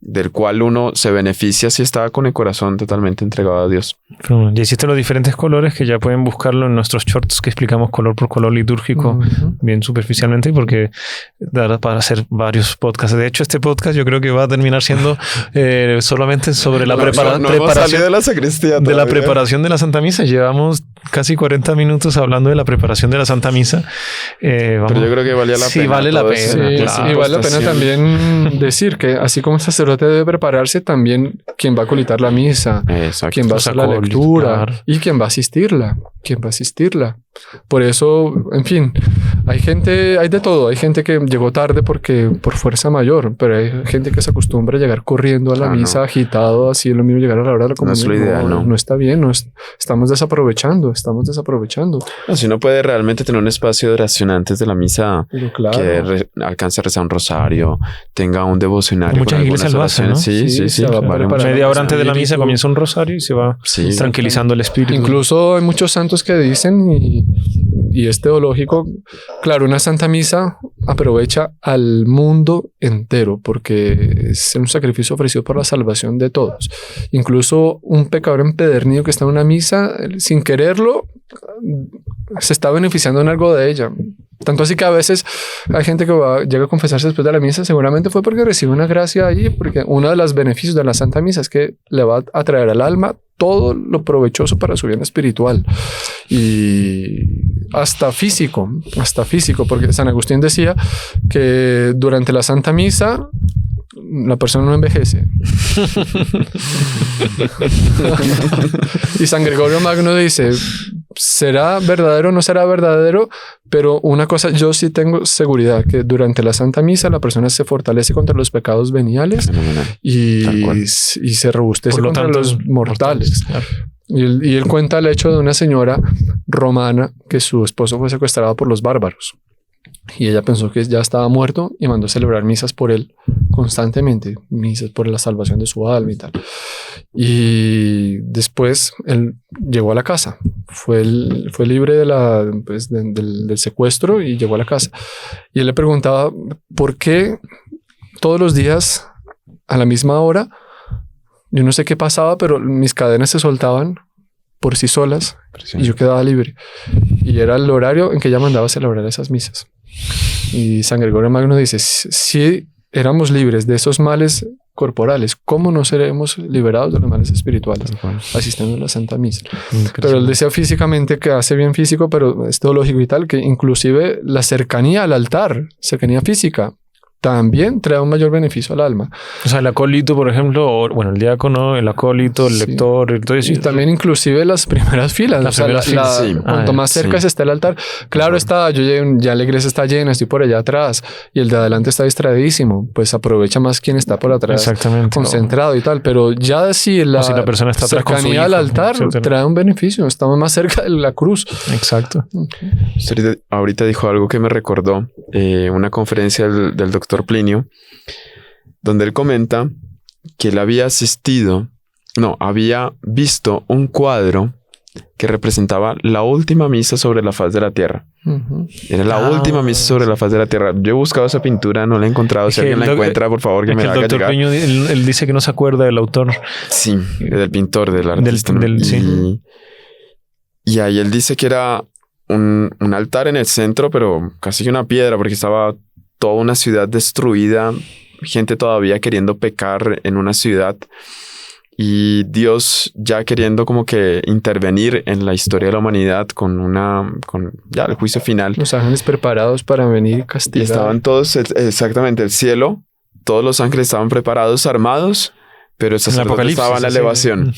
del cual uno se beneficia si está con el corazón totalmente entregado a Dios. Ya hiciste los diferentes colores que ya pueden buscarlo en nuestros shorts que explicamos color por color litúrgico bien superficialmente porque dará para hacer varios podcasts. De hecho, este podcast yo creo que va a terminar siendo solamente sobre la preparación de la sacristía de la preparación de la Santa Misa. Llevamos casi 40 minutos hablando de la preparación de la Santa Misa. Pero yo creo que valía la pena. Sí, vale la pena. Sí, vale la pena también decir que así como el sacerdote debe prepararse, también quien va a colitar la misa, quien va a hacer la lectura y quien va a asistirla. Por eso, en fin, hay de todo. Hay gente que llegó tarde por fuerza mayor, pero hay gente que se acostumbra a llegar corriendo a la misa, agitado, así es lo mismo llegar a la hora de la comunión. No es lo ideal, no está bien, estamos desaprovechando. Si uno puede realmente tener un espacio de oración antes de la misa, que alcance a rezar un rosario, tenga un devocionario. Muchas iglesias lo hacen, ¿no? Sí. Media hora antes de la misa comienza un rosario y se va tranquilizando el espíritu. Incluso hay muchos santos que dicen, y es teológico, claro, una Santa Misa aprovecha al mundo entero porque es un sacrificio ofrecido por la salvación de todos. Incluso un pecador empedernido que está en una misa, sin quererlo, se está beneficiando en algo de ella. Tanto así que a veces hay gente que llega a confesarse después de la misa, seguramente fue porque recibe una gracia ahí, porque uno de los beneficios de la Santa Misa es que le va a traer al alma todo lo provechoso para su bien espiritual y hasta físico, porque San Agustín decía que durante la Santa Misa la persona no envejece. Y San Gregorio Magno dice, será verdadero o no será verdadero, pero una cosa yo sí tengo seguridad, que durante la Santa Misa la persona se fortalece contra los pecados veniales y se robustece contra los mortales. Claro. Y él cuenta el hecho de una señora romana que su esposo fue secuestrado por los bárbaros. Y ella pensó que ya estaba muerto y mandó a celebrar misas por él constantemente, misas por la salvación de su alma y tal. Y después él llegó a la casa, fue libre del secuestro y llegó a la casa. Y él le preguntaba por qué todos los días a la misma hora, yo no sé qué pasaba, pero mis cadenas se soltaban por sí solas y yo quedaba libre. Y era el horario en que ella mandaba a celebrar esas misas. Y San Gregorio Magno dice, si éramos libres de esos males corporales, ¿cómo no seremos liberados de los males espirituales asistiendo a la Santa Misa? Pero él decía físicamente que hace bien físico, pero es teológico y tal, que inclusive la cercanía al altar, cercanía física, también trae un mayor beneficio al alma. O sea, el acólito, por ejemplo, o, bueno, el diácono, el acólito, el lector, entonces, y también inclusive las primeras filas. Las primeras filas, sí. Cuanto más cerca se está el altar. Claro está, ya la iglesia está llena, estoy por allá atrás y el de adelante está distraídísimo. Pues aprovecha más quien está por atrás. Exactamente. Concentrado y tal. Pero ya si la persona está atrás con su cercanía hijo, al altar etcétera, trae un beneficio. Estamos más cerca de la cruz. Exacto. Usted ahorita dijo algo que me recordó una conferencia del doctor Plinio, donde él comenta que él había visto un cuadro que representaba la última misa sobre la faz de la tierra. Era la última misa sobre la faz de la tierra. Yo he buscado esa pintura, no la he encontrado. Si alguien la encuentra, por favor, que me la haga llegar. El doctor Plinio, él dice que no se acuerda del autor. Sí, del pintor, del artista. Sí. Y ahí él dice que era un altar en el centro, pero casi que una piedra, porque estaba toda una ciudad destruida, gente todavía queriendo pecar en una ciudad y Dios ya queriendo como que intervenir en la historia de la humanidad con ya el juicio final. Los ángeles preparados para venir y castigar. Y estaban todos, exactamente, el cielo, todos los ángeles estaban preparados, armados, pero el sacerdote estaba en la elevación.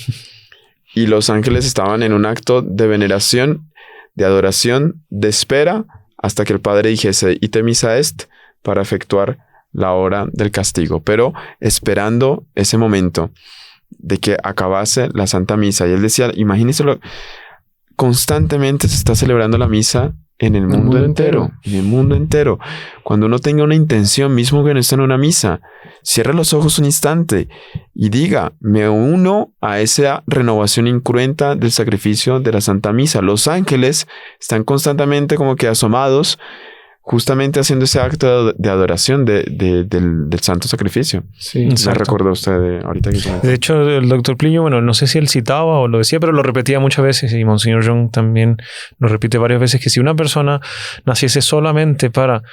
Y los ángeles estaban en un acto de veneración, de adoración, de espera, hasta que el Padre dijese, ite missa est, para efectuar la hora del castigo, pero esperando ese momento de que acabase la Santa Misa. Y él decía, imagínense, constantemente se está celebrando la misa en el mundo entero. En el mundo entero. Cuando uno tenga una intención, mismo que no esté en una misa, cierre los ojos un instante y diga, me uno a esa renovación incruenta del sacrificio de la Santa Misa. Los ángeles están constantemente como que asomados, justamente haciendo ese acto de adoración del santo sacrificio. Sí, me recordó usted ahorita que comenzó. De hecho, el doctor Plinio, bueno, no sé si él citaba o lo decía, pero lo repetía muchas veces, y Monseñor John también lo repite varias veces, que si una persona naciese solamente para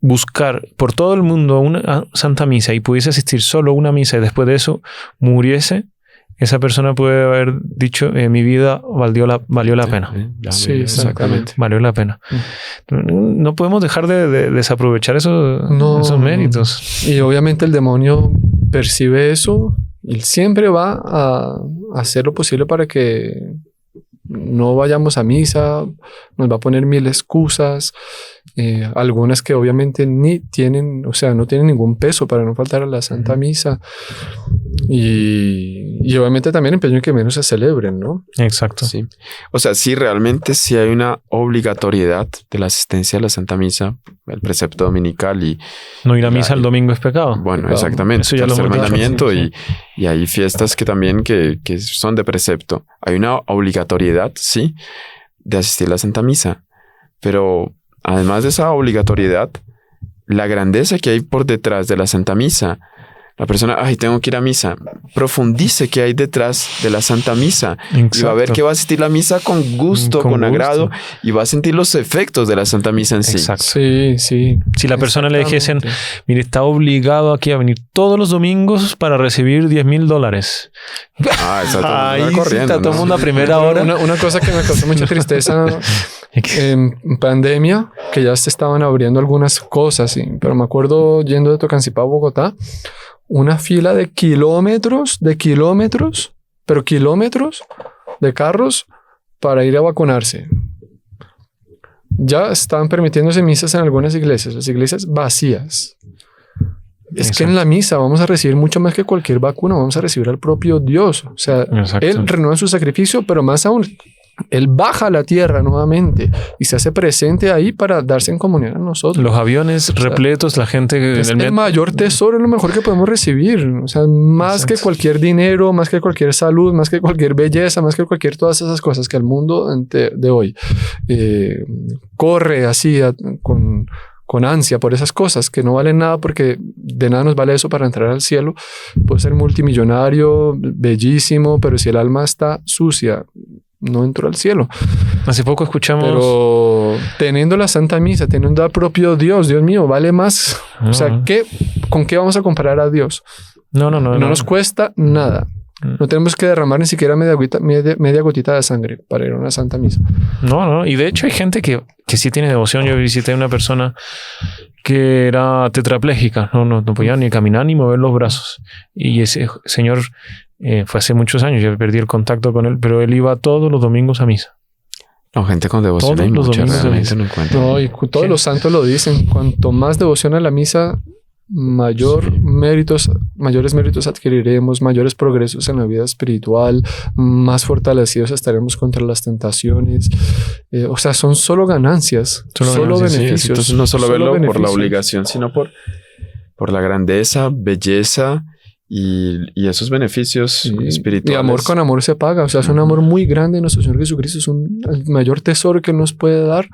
buscar por todo el mundo una Santa Misa y pudiese asistir solo a una misa y después de eso muriese, esa persona puede haber dicho, mi vida valió la pena. Sí, exactamente. Valió la pena. No podemos dejar de desaprovechar esos méritos. Y obviamente el demonio percibe eso y siempre va a hacer lo posible para que no vayamos a misa, nos va a poner mil excusas, algunas que obviamente no tienen ningún peso para no faltar a la Santa Misa. Y obviamente también empeño en que menos se celebren, ¿no? Exacto. Sí. O sea, sí, realmente sí hay una obligatoriedad de la asistencia a la Santa Misa, el precepto dominical y... No ir a misa el domingo es pecado. Bueno, pecado. Exactamente. Eso ya lo hemos mandamiento dicho. Y hay fiestas que también que son de precepto. Hay una obligatoriedad, sí, de asistir a la Santa Misa. Pero además de esa obligatoriedad, la grandeza que hay por detrás de la Santa Misa, la persona, tengo que ir a misa, profundice qué hay detrás de la Santa Misa. Exacto. Y va a ver que va a asistir a la misa con gusto, con agrado, y va a sentir los efectos de la Santa Misa en sí. Exacto. Sí. Si la persona le dijesen, mire, está obligado aquí a venir todos los domingos para recibir $10,000. Ahí está todo el mundo a primera hora. Una cosa que me causó mucha tristeza en pandemia, que ya se estaban abriendo algunas cosas, sí, pero me acuerdo yendo de Tocancipá a Bogotá, una fila de kilómetros de carros para ir a vacunarse. Ya estaban permitiéndose misas en algunas iglesias, las iglesias vacías. Es que en la misa vamos a recibir mucho más que cualquier vacuna, vamos a recibir al propio Dios. O sea, Él renueva su sacrificio, pero más aún, Él baja a la tierra nuevamente y se hace presente ahí para darse en comunión a nosotros. Los aviones repletos, la gente... Es el mayor tesoro, es lo mejor que podemos recibir. O sea, más que cualquier dinero, más que cualquier salud, más que cualquier belleza, más que cualquier todas esas cosas que el mundo de hoy corre así con ansia por esas cosas que no valen nada, porque de nada nos vale eso para entrar al cielo. Puede ser multimillonario, bellísimo, pero si el alma está sucia, no entró al cielo. Hace poco escuchamos... Pero teniendo la Santa Misa, teniendo al propio Dios mío, vale más. O sea, ¿con qué vamos a comparar a Dios? No nos cuesta nada. No tenemos que derramar ni siquiera media gotita de sangre para ir a una Santa Misa. No. Y de hecho hay gente que sí tiene devoción. Yo visité a una persona que era tetrapléjica, no podía ni caminar ni mover los brazos. Y ese señor fue hace muchos años, yo perdí el contacto con él, pero él iba todos los domingos a misa. No, gente con devoción Todos hay los mucha, domingos realmente no encuentro. No, y todos los santos lo dicen. Cuanto más devoción a la misa, mayores méritos adquiriremos, mayores progresos en la vida espiritual, más fortalecidos estaremos contra las tentaciones. O sea, son solo ganancias, solo beneficios. Sí, entonces no solo verlo por la beneficios. obligación, sino por la grandeza, belleza y esos beneficios espirituales. Y amor con amor se paga. O sea, es un amor muy grande. Nuestro Señor Jesucristo es el mayor tesoro que Él nos puede dar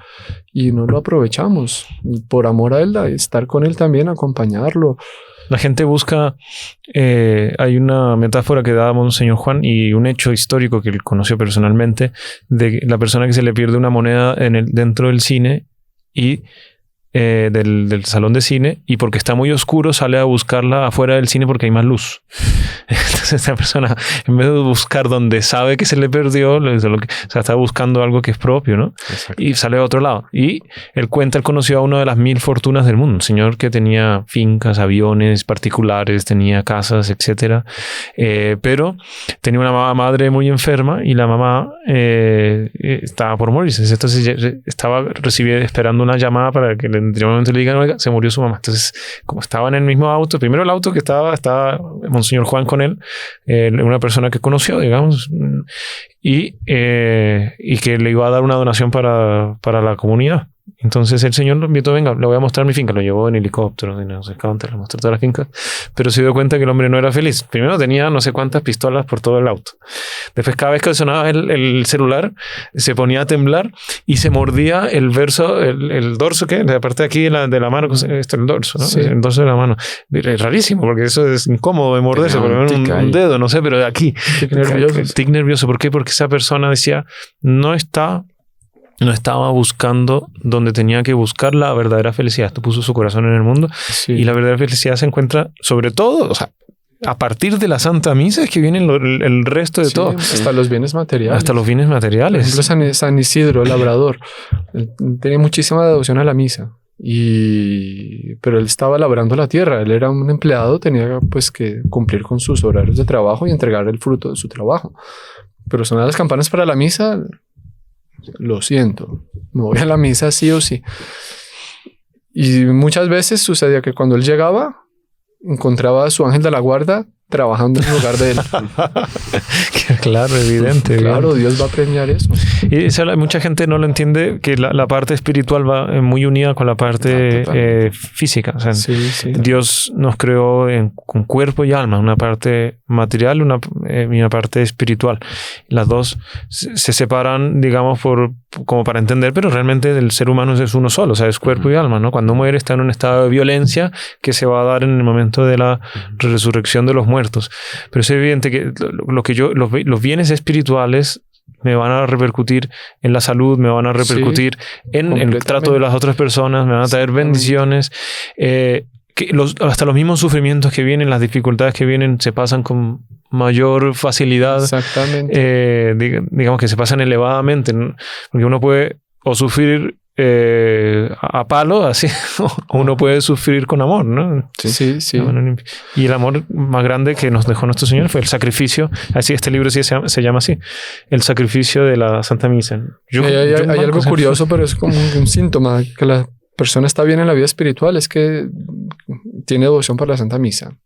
y no lo aprovechamos. Y por amor a Él, a estar con Él también, acompañarlo. La gente busca, hay una metáfora que daba Monseñor Juan y un hecho histórico que él conoció personalmente de la persona que se le pierde una moneda dentro del cine y del salón de cine, y porque está muy oscuro sale a buscarla afuera del cine porque hay más luz. Entonces esta persona, en vez de buscar donde sabe que se le perdió, está buscando algo que es propio, ¿no? Exacto. Y sale a otro lado. Y él conoció a una de las 1000 fortunas del mundo, un señor que tenía fincas, aviones particulares, tenía casas, etcétera. Pero tenía una madre muy enferma y la mamá estaba por morirse. Entonces estaba esperando una llamada para que en un momento le digan, oiga, se murió su mamá. Entonces, como estaban en el mismo auto, primero el auto que estaba Monseñor Juan con él, una persona que conoció, digamos, y que le iba a dar una donación para la comunidad. Entonces el señor lo invitó, venga, le voy a mostrar mi finca. Lo llevó en helicóptero, no sé cuántas, le mostró toda la finca, pero se dio cuenta que el hombre no era feliz. Primero tenía no sé cuántas pistolas por todo el auto. Después, cada vez que sonaba el celular, se ponía a temblar y se mordía el dorso, ¿qué? La parte de aquí de la mano, el dorso, ¿no? Sí. El dorso de la mano. Es rarísimo, porque eso es incómodo de morderse, por lo menos un dedo, no sé, pero de aquí. Tic nervioso. ¿Por qué? Porque esa persona decía, no estaba buscando donde tenía que buscar la verdadera felicidad. Esto puso su corazón en el mundo. Sí. Y la verdadera felicidad se encuentra sobre todo, o sea, a partir de la Santa Misa es que viene el resto de todo. Hasta los bienes materiales. Hasta los bienes materiales. Por ejemplo, San Isidro, el labrador, tenía muchísima devoción a la misa. Pero él estaba labrando la tierra. Él era un empleado, tenía pues que cumplir con sus horarios de trabajo y entregar el fruto de su trabajo. Pero sonar las campanas para la misa... Lo siento, me voy a la misa sí o sí. Y muchas veces sucedía que cuando él llegaba, encontraba a su ángel de la guarda trabajando en lugar de él. Claro, evidente. Claro, Dios va a premiar eso. Y mucha gente no lo entiende, que la parte espiritual va muy unida con la parte física. O sea, sí. Dios nos creó con cuerpo y alma, una parte material y una parte espiritual. Las dos se separan, digamos, como para entender, pero realmente el ser humano es uno solo, o sea, es cuerpo y alma, ¿no? Cuando muere está en un estado de violencia que se va a dar en el momento de la resurrección de los muertos. Pero es evidente que los bienes espirituales me van a repercutir en la salud, me van a repercutir en el trato de las otras personas, me van a traer bendiciones. Hasta los mismos sufrimientos que vienen, las dificultades que vienen, se pasan con mayor facilidad. Exactamente. Digamos que se pasan elevadamente, ¿no? Porque uno puede o sufrir a palo, así, o uno puede sufrir con amor, ¿no? Sí. Y el amor más grande que nos dejó nuestro Señor fue el sacrificio. Así, este libro sí se llama así, el sacrificio de la Santa Misa. Hay algo curioso, pero es como un síntoma que la persona está bien en la vida espiritual, es que tiene devoción por la Santa Misa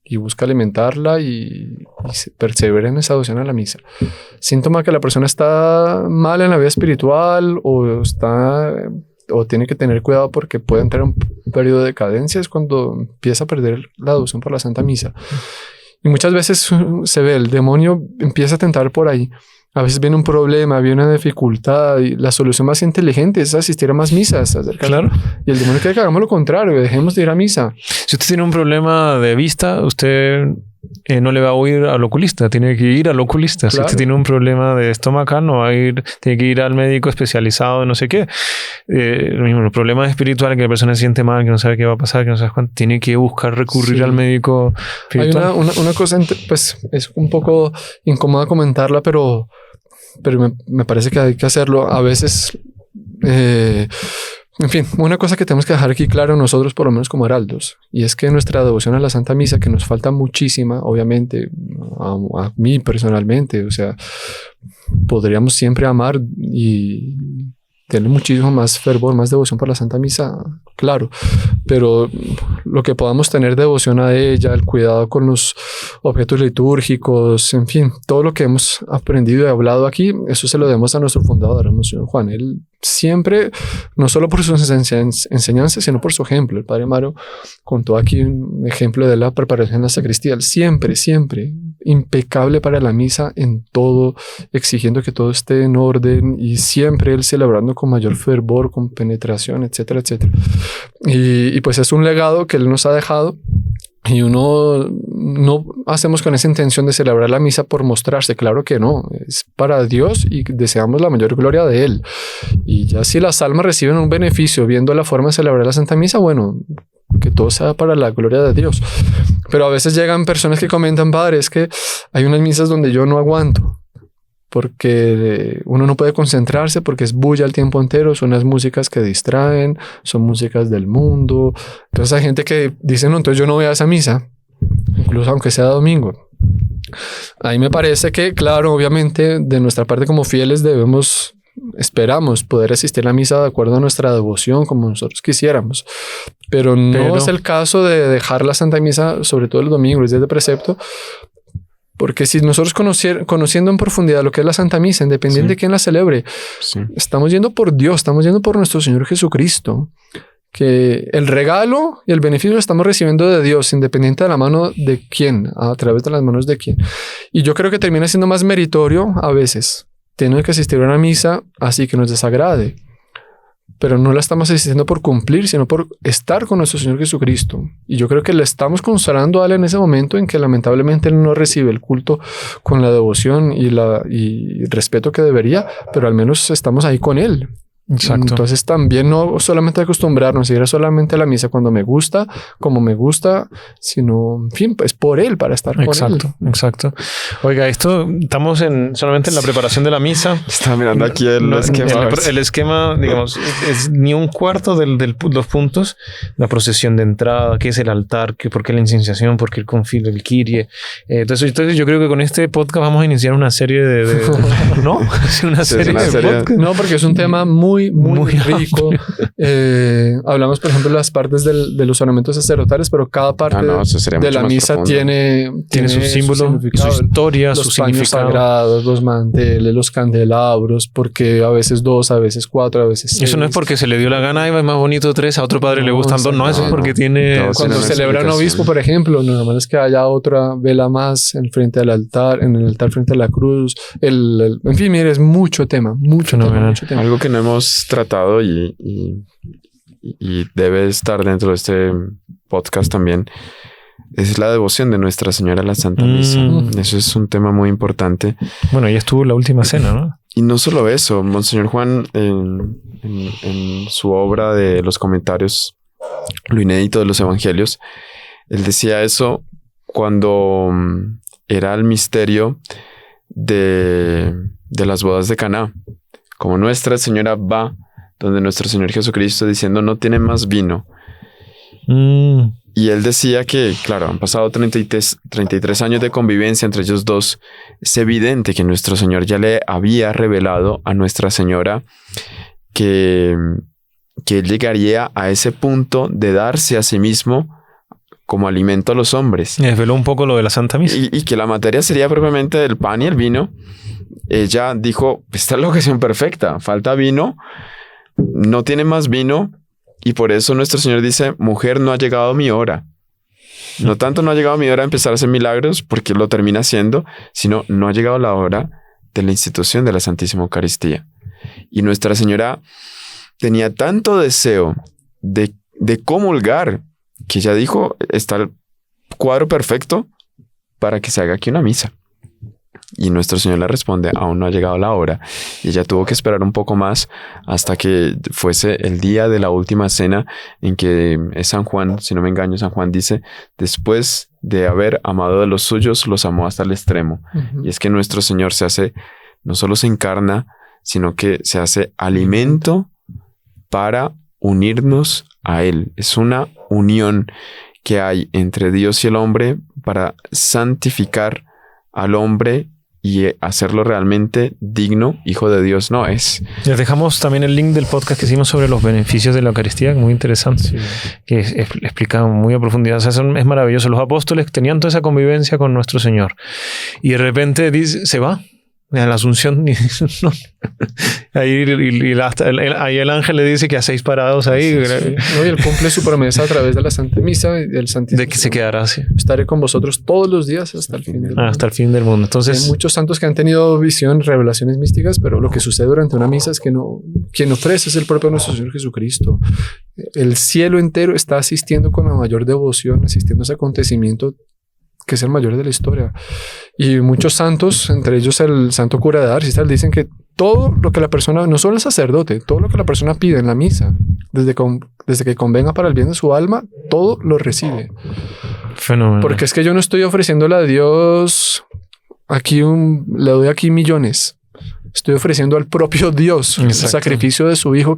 y busca alimentarla y persevera en esa devoción a la misa. Síntoma que la persona está mal en la vida espiritual o tiene que tener cuidado porque puede entrar en un periodo de decadencia, es cuando empieza a perder la devoción por la Santa Misa. Y muchas veces se ve, el demonio empieza a tentar por ahí. A veces viene un problema, viene una dificultad y la solución más inteligente es asistir a más misas. Claro. Y el demonio quiere que hagamos lo contrario, dejemos de ir a misa. Si usted tiene un problema de vista, usted no le va a ir al oculista, tiene que ir al oculista. Claro. Si usted tiene un problema de estómago, no va a ir, tiene que ir al médico especializado, no sé qué. Lo mismo, los problemas espirituales, que la persona se siente mal, que no sabe qué va a pasar, que no sabe cuánto, tiene que buscar recurrir al médico espiritual. Hay una cosa, pues es un poco incómoda comentarla, pero me parece que hay que hacerlo. A veces En fin, una cosa que tenemos que dejar aquí claro nosotros, por lo menos como heraldos, y es que nuestra devoción a la Santa Misa, que nos falta muchísima, obviamente, a mí personalmente, o sea, podríamos siempre amar y tener muchísimo más fervor, más devoción por la Santa Misa, claro, pero lo que podamos tener devoción a ella, el cuidado con los objetos litúrgicos, en fin, todo lo que hemos aprendido y hablado aquí, eso se lo debemos a nuestro fundador, a Monseñor Juan. Él siempre, no solo por sus enseñanzas, sino por su ejemplo. El Padre Mario contó aquí un ejemplo de la preparación en la sacristía. Él siempre impecable para la misa en todo, exigiendo que todo esté en orden y siempre él celebrando con mayor fervor, con penetración, etcétera, etcétera. Y pues es un legado que él nos ha dejado. Y uno no hacemos con esa intención de celebrar la misa por mostrarse, claro que no, es para Dios y deseamos la mayor gloria de Él. Y ya si las almas reciben un beneficio viendo la forma de celebrar la Santa Misa, bueno, que todo sea para la gloria de Dios. Pero a veces llegan personas que comentan, padre, es que hay unas misas donde yo no aguanto, porque uno no puede concentrarse porque es bulla el tiempo entero, son las músicas que distraen, son músicas del mundo. Entonces hay gente que dice, no, entonces yo no voy a esa misa, incluso aunque sea domingo. Ahí me parece que, claro, obviamente de nuestra parte como fieles esperamos poder asistir a la misa de acuerdo a nuestra devoción como nosotros quisiéramos, pero no es el caso de dejar la Santa Misa, sobre todo el domingo, los días de precepto. Porque si nosotros conociendo en profundidad lo que es la Santa Misa, independiente de quién la celebre, estamos yendo por Dios, estamos yendo por nuestro Señor Jesucristo, que el regalo y el beneficio lo estamos recibiendo de Dios, independiente de la mano de quién, a través de las manos de quién. Y yo creo que termina siendo más meritorio a veces tener que asistir a una misa así que nos desagrade, pero no la estamos asistiendo por cumplir, sino por estar con nuestro Señor Jesucristo. Y yo creo que le estamos consagrando a Él en ese momento en que lamentablemente Él no recibe el culto con la devoción y respeto que debería, pero al menos estamos ahí con Él. Exacto. Entonces también no solamente acostumbrarnos a ir solamente a la misa cuando me gusta, como me gusta, sino, en fin, pues por Él, para estar con Él. Exacto. Oiga, estamos solamente en la preparación de la misa. Estaba mirando aquí el esquema. El esquema, digamos, es ni un cuarto de los puntos. La procesión de entrada, qué es el altar, por qué la inciensación, por qué el confil, el Kyrie. Entonces yo creo que con este podcast vamos a iniciar una serie ¿no? Una serie de podcast. No, porque es un tema muy rico. Hablamos, por ejemplo, de las partes de los ornamentos sacerdotales, pero cada parte de la misa tiene su símbolo, su historia, su significado. Los paños sagrados, los manteles, los candelabros, porque a veces 2, a veces 4, a veces 6. Eso no es porque se le dio la gana y va más bonito 3, a otro padre le gustan 2. No, eso es porque tiene... Cuando celebran obispo, por ejemplo, normal es que haya otra vela más en frente al altar, en el altar frente a la cruz. En fin, mire, es mucho tema. Algo que no hemos tratado y debe estar dentro de este podcast también es la devoción de Nuestra Señora a la Santa Misa. Eso es un tema muy importante. Bueno, ahí estuvo la última cena, ¿no? Y no solo eso, Monseñor Juan en su obra de los comentarios, lo inédito de los evangelios, él decía eso cuando era el misterio de las bodas de Caná. Como Nuestra Señora va donde nuestro Señor Jesucristo diciendo no tiene más vino. Y él decía que, claro, han pasado 33 años de convivencia entre ellos dos. Es evidente que nuestro Señor ya le había revelado a Nuestra Señora que él llegaría a ese punto de darse a sí mismo como alimento a los hombres. Y desveló un poco lo de la Santa Misa. Y que la materia sería propiamente del pan y el vino. Ella dijo, esta es la ocasión perfecta, falta vino, no tiene más vino, y por eso nuestro Señor dice, mujer, no ha llegado mi hora. No tanto no ha llegado mi hora de empezar a hacer milagros, porque lo termina haciendo, sino no ha llegado la hora de la institución de la Santísima Eucaristía. Y Nuestra Señora tenía tanto deseo de comulgar, que ella dijo, está el cuadro perfecto para que se haga aquí una misa. Y nuestro Señor le responde, aún no ha llegado la hora. Y ella tuvo que esperar un poco más hasta que fuese el día de la última cena, en que San Juan, si no me engaño, San Juan dice, después de haber amado de los suyos, los amó hasta el extremo. Y es que nuestro Señor no solo se encarna, sino que se hace alimento para unirnos a Él. Es una unión que hay entre Dios y el hombre para santificar al hombre y hacerlo realmente digno, hijo de Dios. No es. Les dejamos también el link del podcast que hicimos sobre los beneficios de la Eucaristía, muy interesante, sí, que explica muy a profundidad. O sea, es maravilloso. Los apóstoles tenían toda esa convivencia con nuestro Señor y de repente dice, se va a la Asunción. No. Ahí el ángel le dice que a 6 parados ahí. Sí, sí. No, y él cumple su promesa a través de la Santa Misa y del Santísimo. De que se quedará así. Estaré con vosotros todos los días hasta el fin del mundo. Hasta el fin del mundo. Entonces, hay muchos santos que han tenido visión, revelaciones místicas, pero lo que sucede durante una misa es que quien ofrece es el propio nuestro Señor Jesucristo. El cielo entero está asistiendo con la mayor devoción, asistiendo a ese acontecimiento que es el mayor de la historia. Y muchos santos, entre ellos el santo cura de Ars, dicen que todo lo que la persona, no solo el sacerdote, todo lo que la persona pide en la misa, desde que convenga para el bien de su alma, todo lo recibe. Fenómeno. Porque es que yo no estoy ofreciéndole a Dios le doy aquí millones. Estoy ofreciendo al propio Dios. Exacto. El sacrificio de su hijo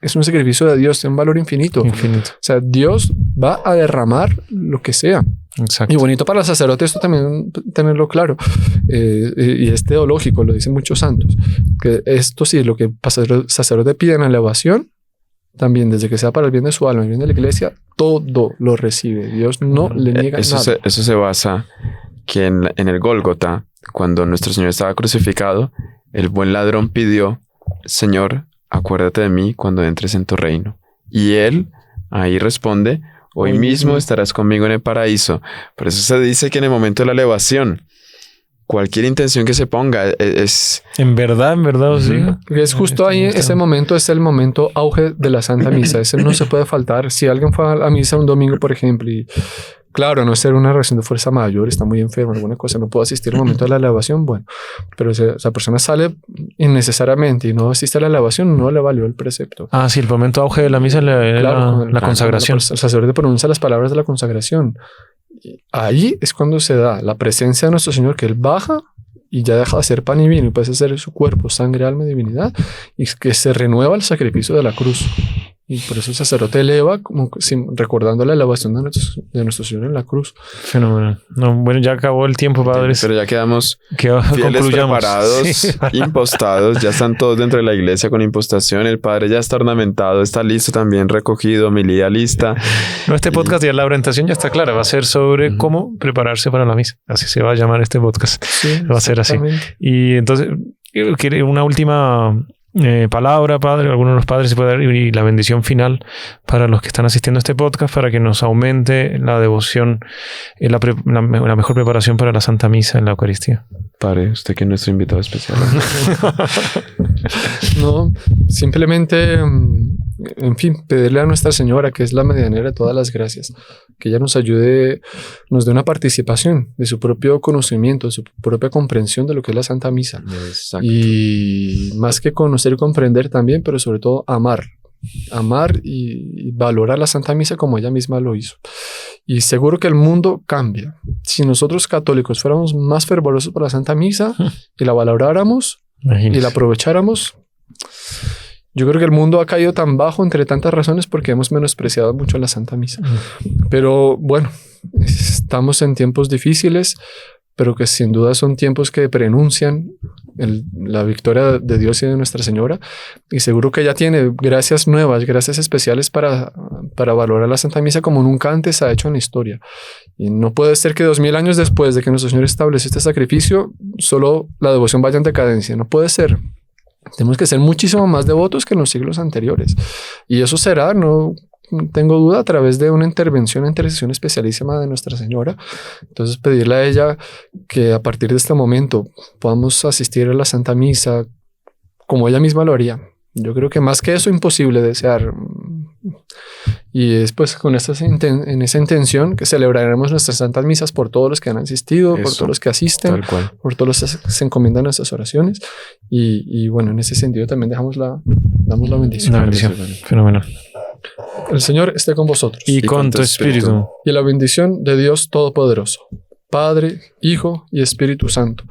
es un sacrificio de Dios, tiene un valor infinito. O sea, Dios va a derramar lo que sea. Exacto. Y bonito para el sacerdote esto también tenerlo claro. Y es teológico, lo dicen muchos santos. Que esto sí, lo que el sacerdote pide en la elevación, también desde que sea para el bien de su alma, el bien de la iglesia, todo lo recibe. Dios no le niega nada. Eso se basa que en el Gólgota, cuando nuestro Señor estaba crucificado, el buen ladrón pidió, Señor, acuérdate de mí cuando entres en tu reino. Y él ahí responde, hoy mismo estarás conmigo en el paraíso. Por eso se dice que en el momento de la elevación, cualquier intención que se ponga es... En verdad, sí. Es justo ahí, ese momento es el momento auge de la Santa Misa. Ese no se puede faltar. Si alguien fue a la misa un domingo, por ejemplo, y claro, no es ser una reacción de fuerza mayor, está muy enfermo, alguna cosa, no puedo asistir al momento de la elevación, bueno, pero si esa persona sale innecesariamente y no asiste a la elevación, no le valió el precepto. Ah, sí, el momento auge de la misa es la consagración. El sacerdote pronuncia las palabras de la consagración. Ahí es cuando se da la presencia de nuestro Señor, que Él baja y ya deja de ser pan y vino y puede ser su cuerpo, sangre, alma y divinidad, y que se renueva el sacrificio de la cruz. Y por eso el sacerdote eleva, recordando la elevación de nuestro Señor en la cruz. Fenomenal. No, bueno, ya acabó el tiempo, padres. Pero ya quedamos fieles, preparados, sí. Impostados. Ya están todos dentro de la iglesia con impostación. El padre ya está ornamentado, está listo también, recogido, homilía lista. No, este podcast ya la orientación ya está clara. Va a ser sobre cómo prepararse para la misa. Así se va a llamar este podcast. Sí, va a ser así. Y entonces, una última... palabra, padre, alguno de los padres se puede dar, y la bendición final para los que están asistiendo a este podcast, para que nos aumente la devoción, la mejor preparación para la Santa Misa en la Eucaristía. Padre, usted que es nuestro invitado especial. No, simplemente, en fin, pedirle a Nuestra Señora, que es la medianera de todas las gracias, que ella nos ayude, nos dé una participación de su propio conocimiento, de su propia comprensión de lo que es la Santa Misa. Exacto. Y más que conocer y comprender también, pero sobre todo amar y valorar la Santa Misa como ella misma lo hizo. Y seguro que el mundo cambia. Si nosotros católicos fuéramos más fervorosos por la Santa Misa y la valoráramos y la aprovecháramos, yo creo que el mundo ha caído tan bajo entre tantas razones porque hemos menospreciado mucho la Santa Misa. Pero bueno, estamos en tiempos difíciles, pero que sin duda son tiempos que preanuncian la victoria de Dios y de Nuestra Señora, y seguro que ella tiene gracias nuevas, gracias especiales para valorar la Santa Misa como nunca antes ha hecho en la historia. Y no puede ser que 2000 años después de que nuestro Señor estableció este sacrificio, solo la devoción vaya en decadencia. No puede ser. Tenemos que ser muchísimo más devotos que en los siglos anteriores. Y eso será, no tengo duda, a través de una intervención, una intercesión especialísima de Nuestra Señora. Entonces pedirle a ella que a partir de este momento podamos asistir a la Santa Misa como ella misma lo haría. Yo creo que más que eso, imposible desear. Y después en esa intención que celebraremos nuestras santas misas por todos los que han asistido, por todos los que asisten, por todos los que se encomiendan a nuestras oraciones. Y bueno, en ese sentido también damos la bendición. Una bendición. Fenomenal. El Señor esté con vosotros. Y con tu espíritu. Y la bendición de Dios Todopoderoso, Padre, Hijo y Espíritu Santo,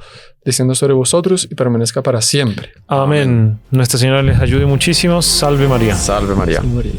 descienda sobre vosotros y permanezca para siempre. Amén. Nuestra Señora les ayude muchísimo. Salve María. Salve María. María.